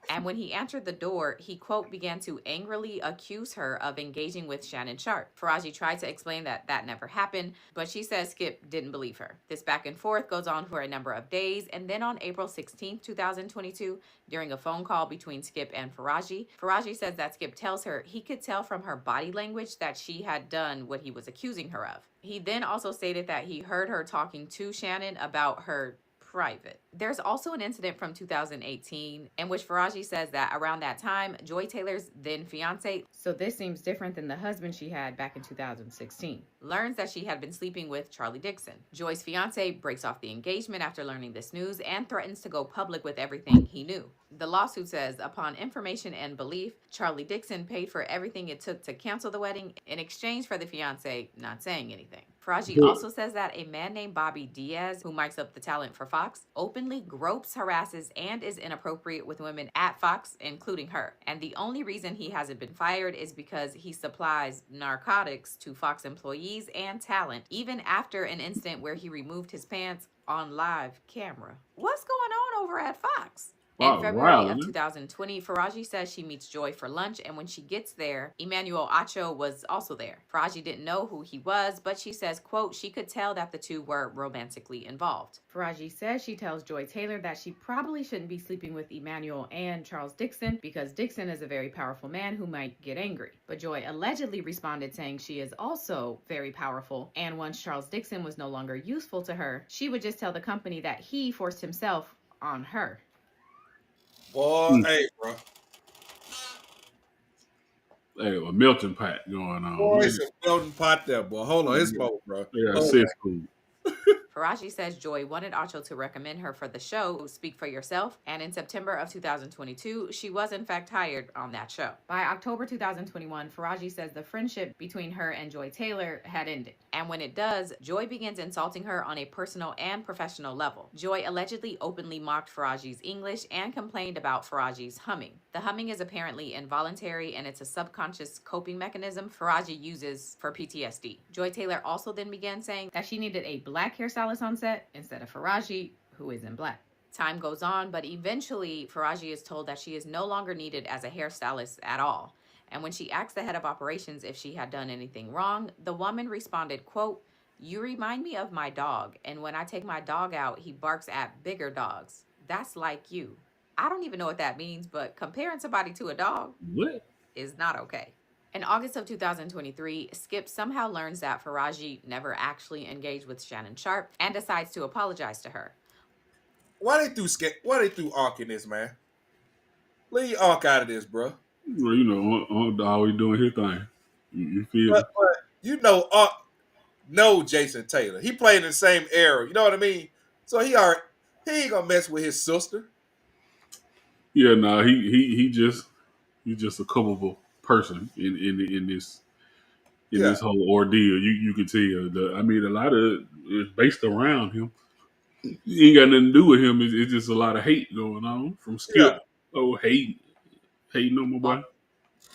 And when he answered the door, he, quote, began to angrily accuse her of engaging with Shannon Sharpe. Faraji tried to explain that that never happened, but she says Skip didn't believe her. This back and forth goes on for a number of days, and then on April 16, 2022, during a phone call between Skip and Faraji, Faraji says that Skip tells her he could tell from her body language that she had done what he was accusing her of. He then also stated that he heard her talking to Shannon about her private. There's also an incident from 2018 in which Faraji says that around that time, Joy Taylor's then fiance, so this seems different than the husband she had back in 2016, learns that she had been sleeping with Charlie Dixon. Joy's fiance breaks off the engagement after learning this news and threatens to go public with everything he knew. The lawsuit says, upon information and belief, Charlie Dixon paid for everything it took to cancel the wedding in exchange for the fiance not saying anything. Faraji also says that a man named Bobby Diaz, who mics up the talent for Fox, openly gropes, harasses, and is inappropriate with women at Fox, including her. And the only reason he hasn't been fired is because he supplies narcotics to Fox employees and talent, even after an incident where he removed his pants on live camera. What's going on over at Fox? In February of 2020, Faraji says she meets Joy for lunch, and when she gets there, Emmanuel Acho was also there. Faraji didn't know who he was, but she says, quote, she could tell that the two were romantically involved. Faraji says she tells Joy Taylor that she probably shouldn't be sleeping with Emmanuel and Charles Dixon because Dixon is a very powerful man who might get angry. But Joy allegedly responded saying she is also very powerful, and once Charles Dixon was no longer useful to her, she would just tell the company that he forced himself on her. Boy, hey, bro. Hey, a melting pot going on. Boy, it's a melting pot there, boy. Hold on, it's more, bro. Yeah, cesspool. Faraji says Joy wanted Acho to recommend her for the show Speak for Yourself, and in September of 2022, she was in fact hired on that show. By October 2021, Faraji says the friendship between her and Joy Taylor had ended. And when it does, Joy begins insulting her on a personal and professional level. Joy allegedly openly mocked Faraji's English and complained about Faraji's humming. The humming is apparently involuntary, and it's a subconscious coping mechanism Faraji uses for PTSD. Joy Taylor also then began saying that she needed a black hairstylist on set instead of Faraji, who isn't black. Time goes on, but eventually Faraji is told that she is no longer needed as a hairstylist at all. And when she asked the head of operations if she had done anything wrong, the woman responded, quote, you remind me of my dog, and when I take my dog out, he barks at bigger dogs. That's like you. I don't even know what that means, but comparing somebody to a dog is not okay. In August of 2023, Skip somehow learns that Faraji never actually engaged with Shannon Sharpe and decides to apologize to her. Why they threw Ark in this, man? Leave Ark out of this, bro. Well, you know, always doing his thing. You feel but you know, Ark know Jason Taylor. He played in the same era. You know what I mean? So he ain't gonna mess with his sister. Yeah, no, he's just a culpable person in this whole ordeal. You can tell. I mean, a lot of it is based around him. You ain't got nothing to do with him. It's just a lot of hate going on from Skip. Yeah. Oh, hating on my boy.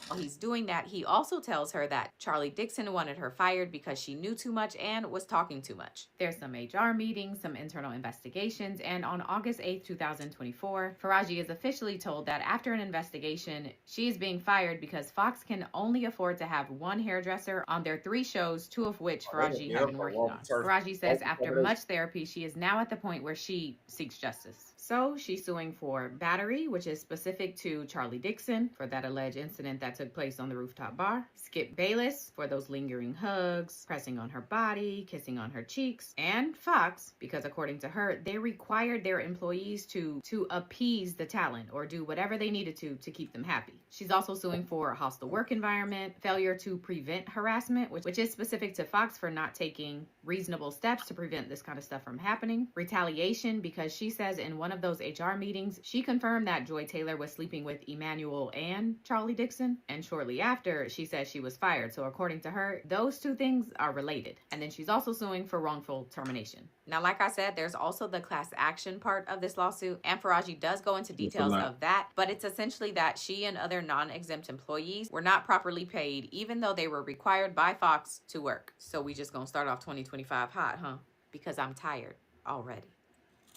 While he's doing that, he also tells her that Charlie Dixon wanted her fired because she knew too much and was talking too much. There's some HR meetings, some internal investigations, and on August 8th, 2024, Faraji is officially told that after an investigation, she is being fired because Fox can only afford to have one hairdresser on their 3 shows, 2 of which Faraji had been working on. Faraji says after much therapy, she is now at the point where she seeks justice. So she's suing for battery, which is specific to Charlie Dixon for that alleged incident that took place on the rooftop bar, Skip Bayless for those lingering hugs, pressing on her body, kissing on her cheeks, and Fox because according to her, they required their employees to appease the talent or do whatever they needed to keep them happy. She's also suing for a hostile work environment, failure to prevent harassment, which is specific to Fox for not taking reasonable steps to prevent this kind of stuff from happening, retaliation because she says in one of those HR meetings, she confirmed that Joy Taylor was sleeping with Emmanuel and Charlie Dixon, and shortly after, she said she was fired. So according to her, those 2 things are related. And then she's also suing for wrongful termination. Now, like I said, there's also the class action part of this lawsuit, and Faraji does go into details of that, but it's essentially that she and other non-exempt employees were not properly paid, even though they were required by Fox to work. So we just gonna start off 2025 hot, huh? Because I'm tired already.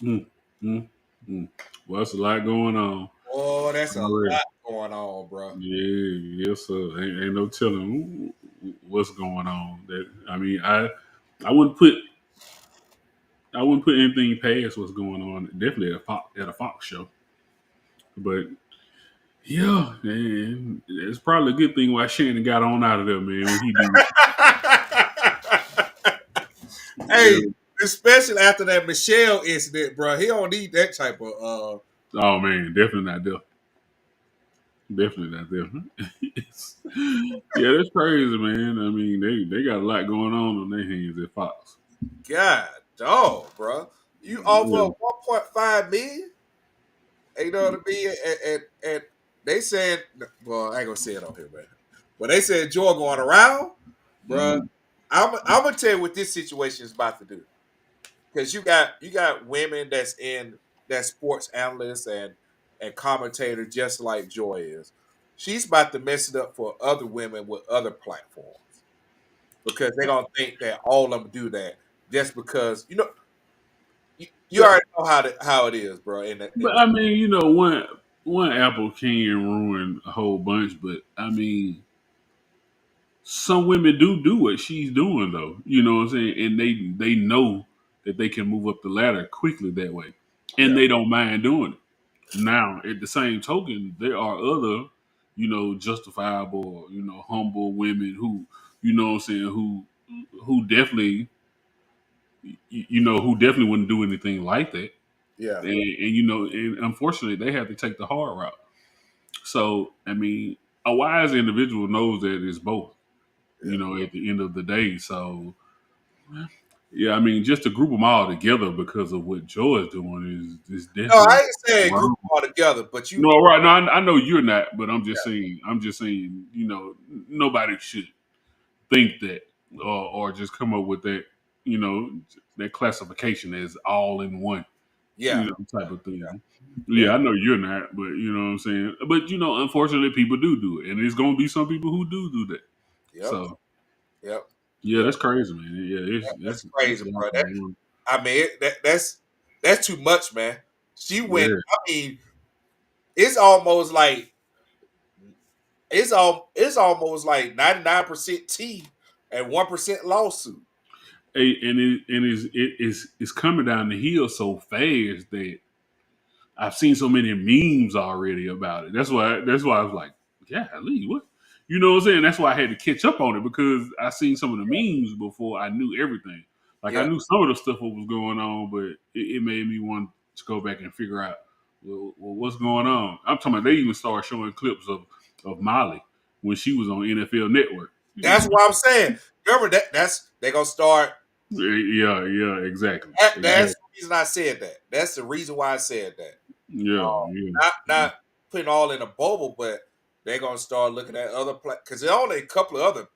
Mm, mm, mm. Well, that's a lot going on. Oh, that's a lot going on, bro. Yeah, yes, sir. Ain't no telling what's going on. That I mean, I wouldn't put anything past what's going on. Definitely at a Fox show, but yeah, man, it's probably a good thing why Shannon got on out of there, man. When he did. Hey, Yeah. especially after that Michelle incident, bro. He don't need that type of. Oh man, definitely not there. Definitely not there. Yeah, that's crazy, man. I mean, they got a lot going on their hands at Fox. God, dog, bro. You Yeah. offer 1.5 million. You know what I mean? And they said, well, I ain't gonna say it on here, man. But they said Joy going around, bro. Mhm. I'm gonna tell you what this situation is about to do. Because you got women that's sports analysts and commentators just like Joy is. She's about to mess it up for other women with other platforms because they're gonna think that all of them do that just because you But already know how it is, bro. In I mean, one apple can ruin a whole bunch. But I mean, some women do what she's doing, though. You know what I'm saying? And they know that they can move up the ladder quickly that way, and yeah, they don't mind doing it. Now, at the same token, there are other, justifiable, humble women who, what I'm saying, who definitely, who definitely wouldn't do anything like that. yeah, And unfortunately, they have to take the hard route. So, I mean, a wise individual knows that it's both, yeah. at the end of the day. So, yeah, I mean, just to group them all together because of what Joe is doing is No, I definitely ain't saying group wrong. them all together, but No, right. No, I know you're not, but I'm just saying. I'm just saying. Nobody should think that or just come up with that. You know, that classification as all in one. yeah, Type of thing. yeah, Yeah, I know you're not, but you know what I'm saying. But unfortunately, people do it, and there's gonna be some people who do that. yep, So yep, yeah, yep. that's crazy, man. Yeah, That's it's crazy, a lot bro. going on. I mean, that's too much, man. She went. Yeah. I mean, it's almost like it's almost like 99% tea and 1% lawsuit. Hey, it's coming down the hill so fast that I've seen so many memes already about it. That's why I was like, yeah, Lee, what? You know what I'm saying? That's why I had to catch up on it because I seen some of the memes before I knew everything. Like I Yeah, knew some of the stuff what was going on, but it made me want to go back and figure out what's going on. I'm talking about they even started showing clips of Molly when she was on NFL Network. that's what I'm saying. Remember that? That's they gonna start. Yeah, exactly, That's exactly. the reason I said that. That's the reason why I said that. Yeah, yeah, Not putting all in a bubble, but they're gonna start looking at other because there are only a couple of other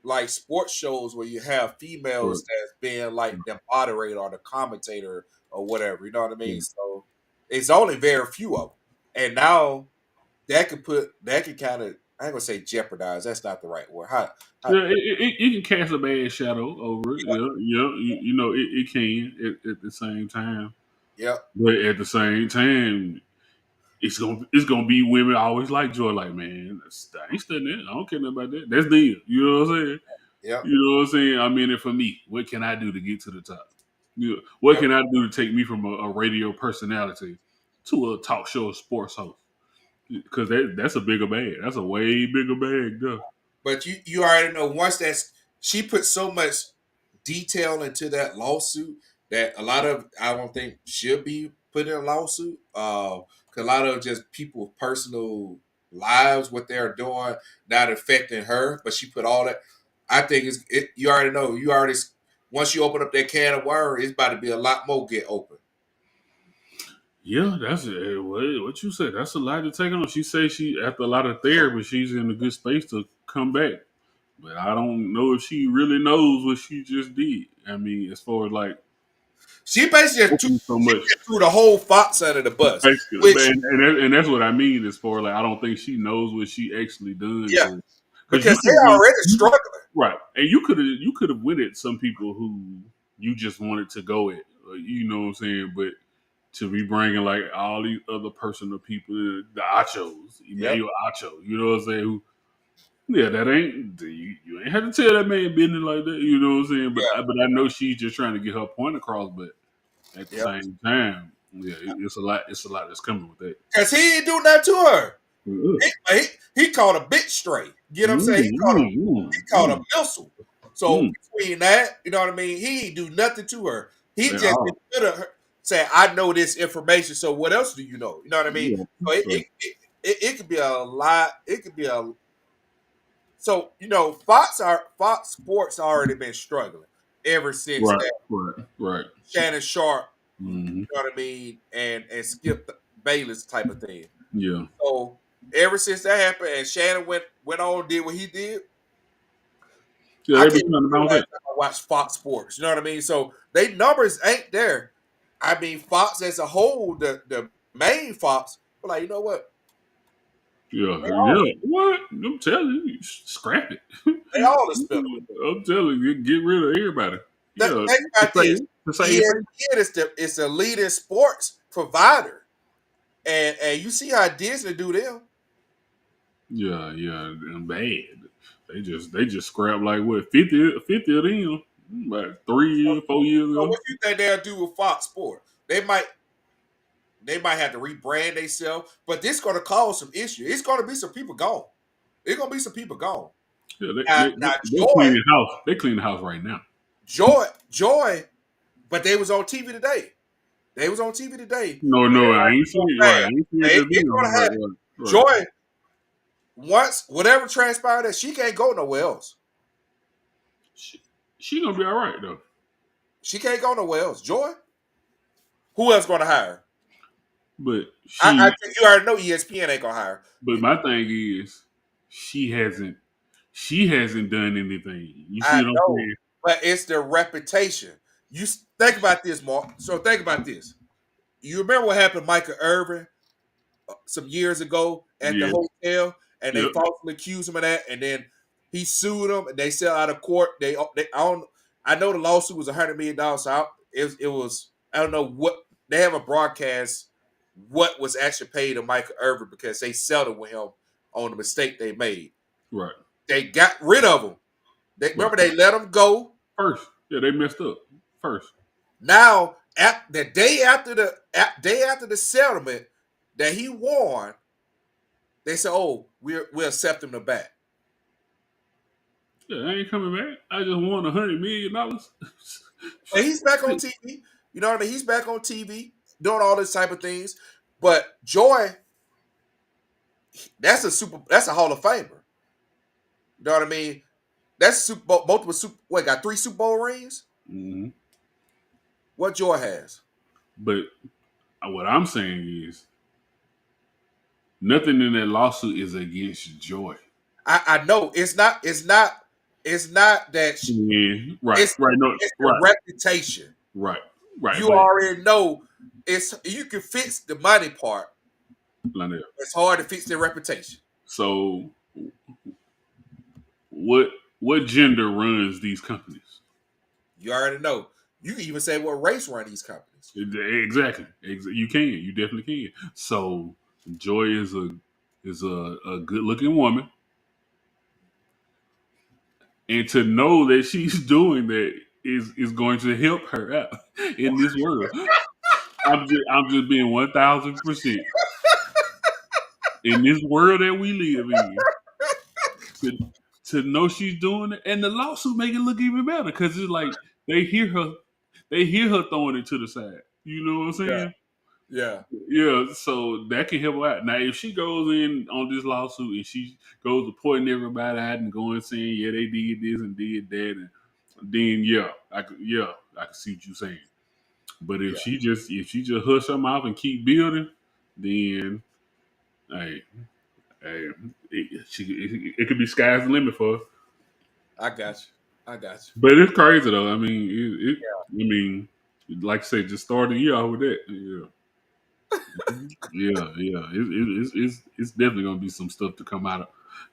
like sports shows where you have but females that's being like the moderator or the commentator or whatever. You know what I yeah, mean? So it's only very few of them, and now that could kind of I ain't gonna say jeopardize. That's not the right word. How Yeah, it can cast a bad shadow over it. Yeah, yeah, you know, it can at the same time. yeah, But at the same time, it's gonna be women always like Joy, like, man, I ain't studying that. I don't care nothing about that. That's them. You know what I'm saying? yeah, You know what I'm saying? I'm in it for me. What can I do to get to the top? You know, what yeah. can I do to take me from a radio personality to a talk show sports host? Because that's a bigger bag. That's a way bigger bag, though. But you already know once that's she put so much detail into that lawsuit that a lot of I don't think should be put in a lawsuit. 'Cause a lot of just people's personal lives, what they're doing, not affecting her, but she put all that. I think you already know. You already once you open up that can of worms, it's about to be a lot more get open. Yeah, that's what you said. That's a lot to take on. She says she after a lot of therapy, she's in a good space to come back. But I don't know if she really knows what she just did. I mean, as far as like She basically just so much, threw the whole Fox under the bus, basically, which and that's what I mean. As far as like, I don't think she knows what she actually done yeah, because you because could they're already struggling. right, and you could have went at some people who you just wanted to go at. You know what I'm saying? But to be bringing like all these other personal people, the Achos, Yep. Emmanuel Acho, you know what I'm saying? Who, yeah, that ain't you ain't have to tell that man business like that. You know what I'm saying? But I know she's just trying to get her point across. But at the Yep. same time, yeah, it's a lot. It's a lot that's coming with that. Because he ain't do nothing to her. Mm, He caught a bitch straight. You know what I'm saying? mm, He mm, caught a mm, missile. So mm, between that, you know what I mean? He ain't do nothing to her. He at just all. could have said, I know this information, so what else do you know? You know what I mean? Yeah, So right, it could be a lot. It could be a so Fox Sports already been struggling ever since right, that right, right. Shannon Sharp, Mm-hmm. you know what I mean, and Skip Bayless type of thing. Yeah, So ever since that happened, and Shannon went on and did what he did, yeah. I They can't be even trying to remember bounce the that. last time I watched Fox Sports. You know what I mean? So they numbers ain't there. I mean, Fox as a whole, the main Fox, but like you know what? Yeah, They all yeah. What? I'm telling you, scrap it. they all expendable. I'm telling you, get rid of everybody. Yeah, Think to about this: save your face. ESPN is a leading sports provider, and you see how Disney do them. Yeah, yeah, and bad. They just scrap like what 50 of them about 3 years, 4 years So ago. what you think they'll do with Fox Sports? They might have to rebrand themselves, but this going to cause some issue. It's going to be some people gone. It's going to be some people gone. Yeah, Now they clean the house. They clean the house right now. Joy, but they was on TV today. They was on TV today. No, And no, I everybody ain't was seen so it. Right, I mad. ain't seen it just It's then. going to Right, happen. right, right. Joy, once whatever transpired, that she can't go nowhere else. She gonna be all right though. She can't go nowhere else. Joy, who else going to hire? But I she, think you already know ESPN ain't going to hire. but my thing is, she hasn't. She hasn't done anything. You see I what I'm know, saying? but it's the reputation. Think about this, Mark. So think about this. You remember what happened to Michael Irvin some years ago at the Yeah. hotel, and they Yep. falsely accused him of that, and then he sued them, and they sell out of court. I know the lawsuit was $100 million, so it was I don't know what they haven't broadcast what was actually paid to Michael Irvin because they settled with him on the mistake they made. Right. They got rid of him. Right. Remember they let him go. First, yeah, they messed up. First, Now, the day after the settlement that he won, they said, "Oh, we'll accept him to back." yeah, I ain't coming back. I just won $100 million. And he's back on TV. You know what I mean? He's back on TV doing all this type of things. But Joy, that's a Hall of Famer. You know what I mean? That's Super Bowl, multiple Super. What got 3 Super Bowl rings? Hmm. What Joy has? But what I'm saying is, nothing in that lawsuit is against Joy. I know it's not. It's not that. Yeah, right, It's right, no, it's the right, reputation. right, right. You But already know you can fix the money part. Lionel, It's hard to fix their reputation. so what gender runs these companies? You already know. You can even say what race run these companies. Exactly. You can. You definitely can. So Joy is a good looking woman, and to know that she's doing that is going to help her out in this world. I'm just being 1,000% in this world that we live in. To, to know she's doing it, and the lawsuit make it look even better because it's like they hear her throwing it to the side. You know what I'm Yeah, saying? yeah, Yeah, so that can help her out. Now, if she goes in on this lawsuit and she goes to pointing everybody out and going saying, yeah, they did this and did that, and then I can see what you're saying. But yeah. if she just hush her mouth and keep building, then hey, it could be sky's the limit for her. I got you. I got you. But it's crazy though. I mean, I mean, like I said, just start the year off with that. Yeah. Yeah. It's definitely gonna be some stuff to come out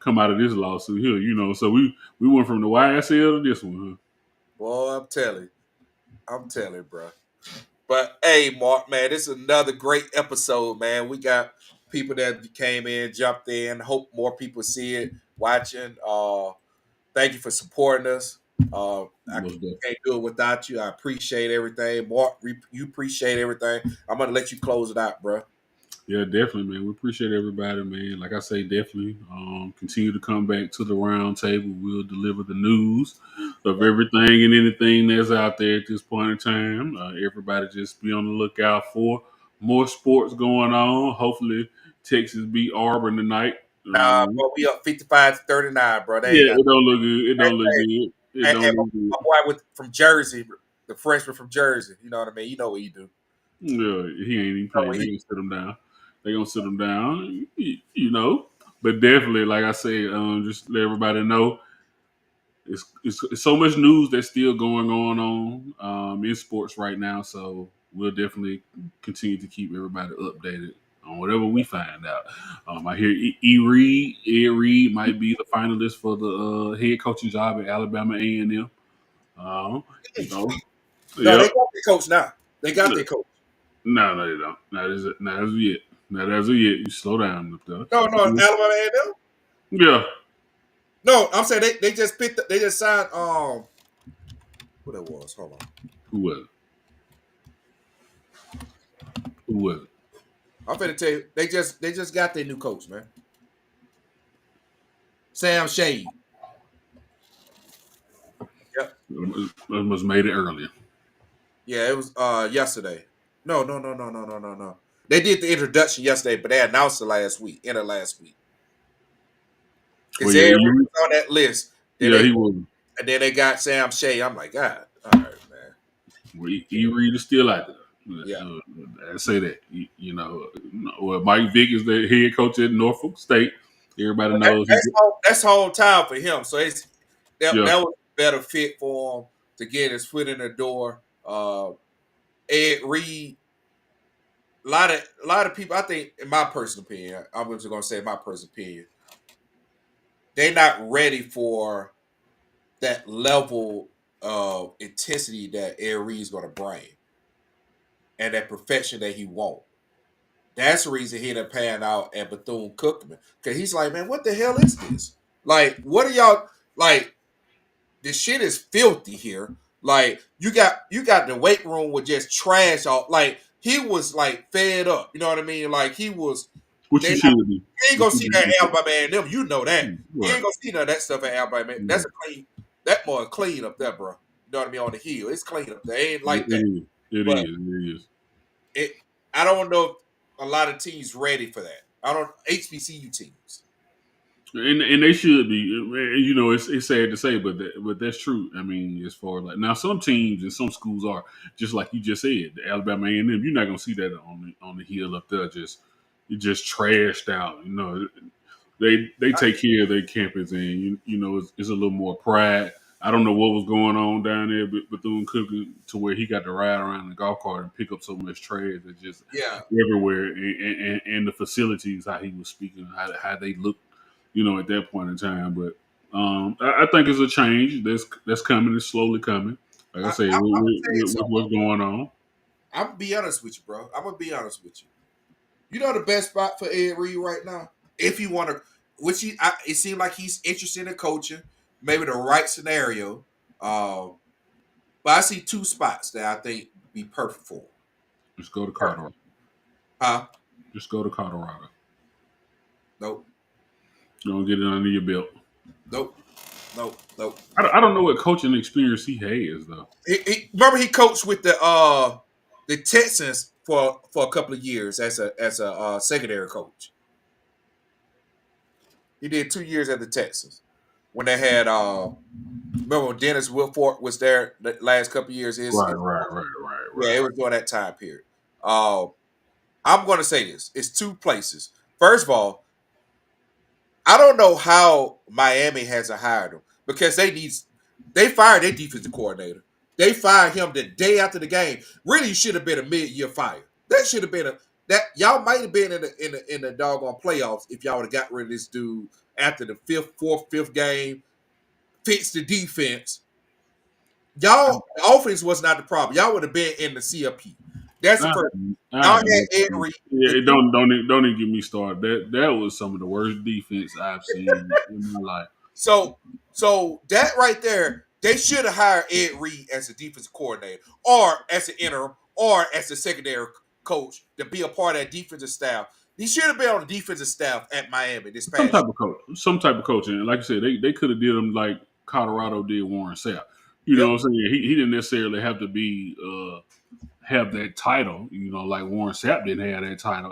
of this lawsuit here. So we went from the YSL to this one. Boy, I'm telling, bro. But hey, Mark, man, this is another great episode, man. We got people that came in, jumped in. Hope more people see it, watching. Thank you for supporting us. I Most definitely. can't do it without you. I appreciate everything, Mark. You appreciate everything. I'm gonna let you close it out, bro. Yeah, definitely, man. We appreciate everybody, man. Like I say, definitely continue to come back to the round table. We'll deliver the news of everything and anything that's out there at this point in time. Everybody just be on the lookout for more sports going on. Hopefully, Texas beat Auburn tonight. Nah, bro, we up 55-39, bro. They ain't Yeah, got. it don't look good. It Hey, don't look good. It and don't look good. my boy from Jersey, the freshman from Jersey. You know what I mean? You know what he do. Yeah, he ain't even You know playing. what They he gonna sit him down. They gonna sit him down. But definitely, like I say, just let everybody know it's so much news that's still going on in sports right now. So we'll definitely continue to keep everybody updated on whatever we find out. I hear Ed Reed might be the finalist for the head coaching job at Alabama A&M. You know, No, they yep. got their coach now. They got their coach. No, they don't. Not as of yet. Not as of yet. You slow down up there. No, Alabama A&M. Yeah. No, I'm saying they just picked. They just signed. Who that was? Hold on. Who was it? Who was it? I'm finna tell you. They just got their new coach, man. Sam Shade. Yep. It must made it earlier. Yeah, it was yesterday. No. They did the introduction yesterday, but they announced it last week. End of last week. Well, Because yeah, everybody was on that list. he was. And then they got Sam Shea. I'm like, God, all right, man. Well, E. Reed is still out there. Yeah. I say that. Well, Mike Vick is the head coach at Norfolk State. Everybody But knows he. that's hometown for him. So that Yeah. was a better fit for him to get his foot in the door. Ed Reed, a lot of people, I think, in my personal opinion, I'm just gonna say my personal opinion, they're not ready for that level of intensity that Ed Reed's gonna bring and that perfection that he wants. That's the reason he didn't pan out at Bethune Cookman. Because he's like, man, what the hell is this? Like, what are y'all like? This shit is filthy here. Like, you got the weight room with just trash all like he was like fed up. You know what I mean? Like he was What they you not, should be. you ain't What gonna you see should that be. Alabama and them. You know that. You Right. ain't gonna see none of that stuff at Alabama. That's a clean that more clean up there, bro. You know what I mean? On the hill. It's clean up there. It ain't like It that. is. It But is. It is. it I don't know if a lot of teams ready for that. I don't HBCU teams. And they should be. It's sad to say, but that's true. I mean, as far as like now, some teams and some schools are just like you just said, the Alabama A&M. You're not gonna see that on the hill up there. Just trashed out. They take care of their campus, and it's a little more pride. I don't know what was going on down there, but Bethune Cookman to where he got to ride around in the golf cart and pick up so much trash that just Yeah. everywhere, and the facilities, how he was speaking, how they look. at that point in time. But I think it's a change that's coming. It's slowly coming. Like I say, I'm gonna tell you with what's something. going on. I'm gonna be honest with you, bro. I'm gonna be honest with you. You know the best spot for Ed Reed right now, if you want to, it seemed like he's interested in coaching, maybe the right scenario. Um, but I see two spots that I think be perfect for him. Just go to Perfect. Colorado. Huh? Just go to Colorado. Nope. Don't get it under your belt. Nope. Nope. Nope. I don't know what coaching experience he has though. Remember he coached with the Texans for a couple of years as a secondary coach. He did 2 years at the Texans when they had remember when Dennis Wilford was there the last couple of years. Yeah, it was during that time period. Uh, I'm going to say this: it's two places. First of all, I don't know how Miami hasn't hired him because they fired their defensive coordinator. They fired him the day after the game. Really should have been a mid-year fire. That should have been that y'all might have been in the doggone playoffs if y'all would have got rid of this dude after the fifth game, fixed the defense. Y'all the offense was not the problem. Y'all would have been in the CFP. That's the first. Y'all had Ed Reed. Yeah, don't even get me started. That was some of the worst defense I've seen in my life. So that right there, they should have hired Ed Reed as a defensive coordinator, or as an interim, or as a secondary coach to be a part of that defensive staff. He should have been on the defensive staff at Miami this Some past type of coach, some type of coaching. And like you said, they could have did him like Colorado did Warren Sapp. You year. know Yep. what I'm saying? He didn't necessarily have to be have that title. Like Warren Sapp didn't have that title.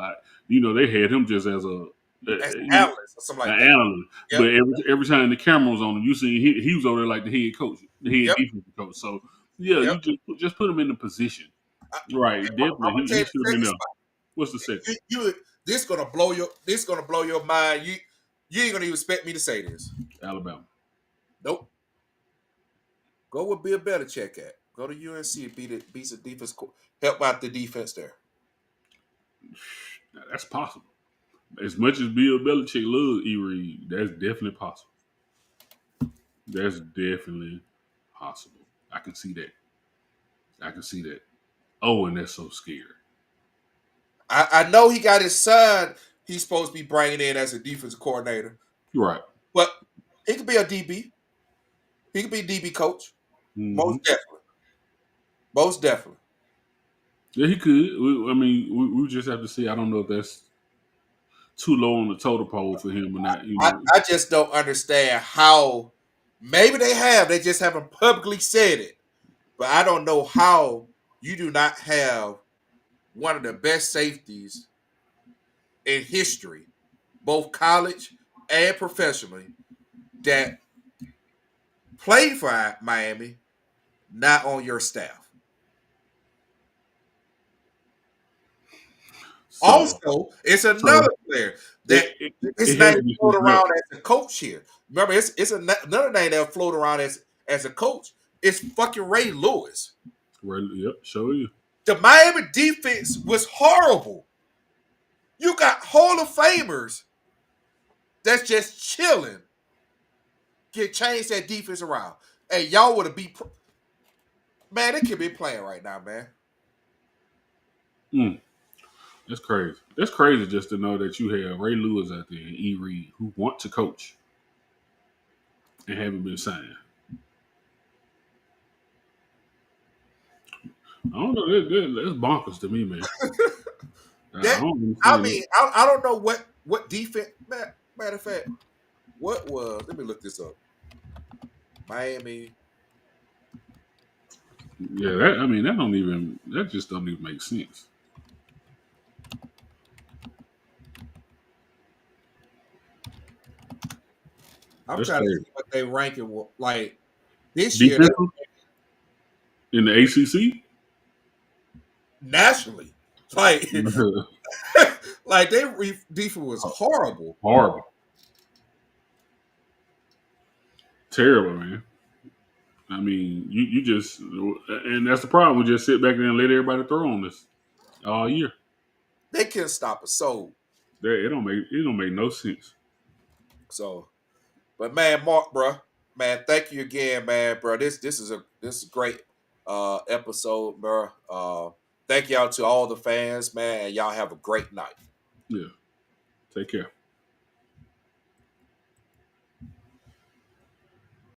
They had him just as a As an analyst or something like an that. analyst. Yep. But every time the camera was on him, you see he was over there like the head coach, the head Yep. defensive coach. So yeah, Yep. you just put him in the position. I, Right, I'm definitely. gonna tell He you should the have been second there. spot. What's the second? This gonna blow your mind. You ain't gonna even expect me to say this. Alabama. Nope. Go with Bill Belichick at. Go to UNC and beat the defense. Help out the defense there. Now, that's possible. As much as Bill Belichick loves E. Reed, that's definitely possible. That's definitely possible. I can see that. I can see that. Oh, and that's so scary. I know he got his son. He's supposed to be bringing in as a defensive coordinator, You're right. but he could be a DB. He could be a DB coach. Mm-hmm. Most definitely. Most definitely. Yeah, he could. We just have to see. I don't know if that's too low on the total pole for him or not. I just don't understand how. Maybe they have. They just haven't publicly said it. But I don't know how you do not have one of the best safeties in history, both college and professionally, that played for Miami, not on your staff. So, Also, it's another so player that his it has name to be float something else. around as a coach here. Remember, it's another name that float around as a coach. It's fucking Ray Lewis. Right, yep, show you. The Miami defense was horrible. You got Hall of Famers that's just chilling. Get changed that defense around. Hey, y'all would have beat. Man, they could be playing right now, man. That's crazy. That's crazy just to know that you have Ray Lewis out there and E. Reed who want to coach and haven't been signed. I don't know. That's bonkers to me, man. I don't understand it. I don't know what defense. Matter of fact, what was? Let me look this up. Miami. Yeah, that just don't even make sense. I'm That's trying to crazy. see what they ranking like this year. Defensive in the ACC. Nationally, like like their defense was horrible. Horrible, terrible, man. I mean, you just, and that's the problem. We just sit back there and let everybody throw on us all year. They couldn't stop a soul. It don't make no sense. So, but man, Mark, bro, man, thank you again, man, bro. This is a great episode, bro. Thank y'all to all the fans, man, and y'all have a great night. Yeah. Take care.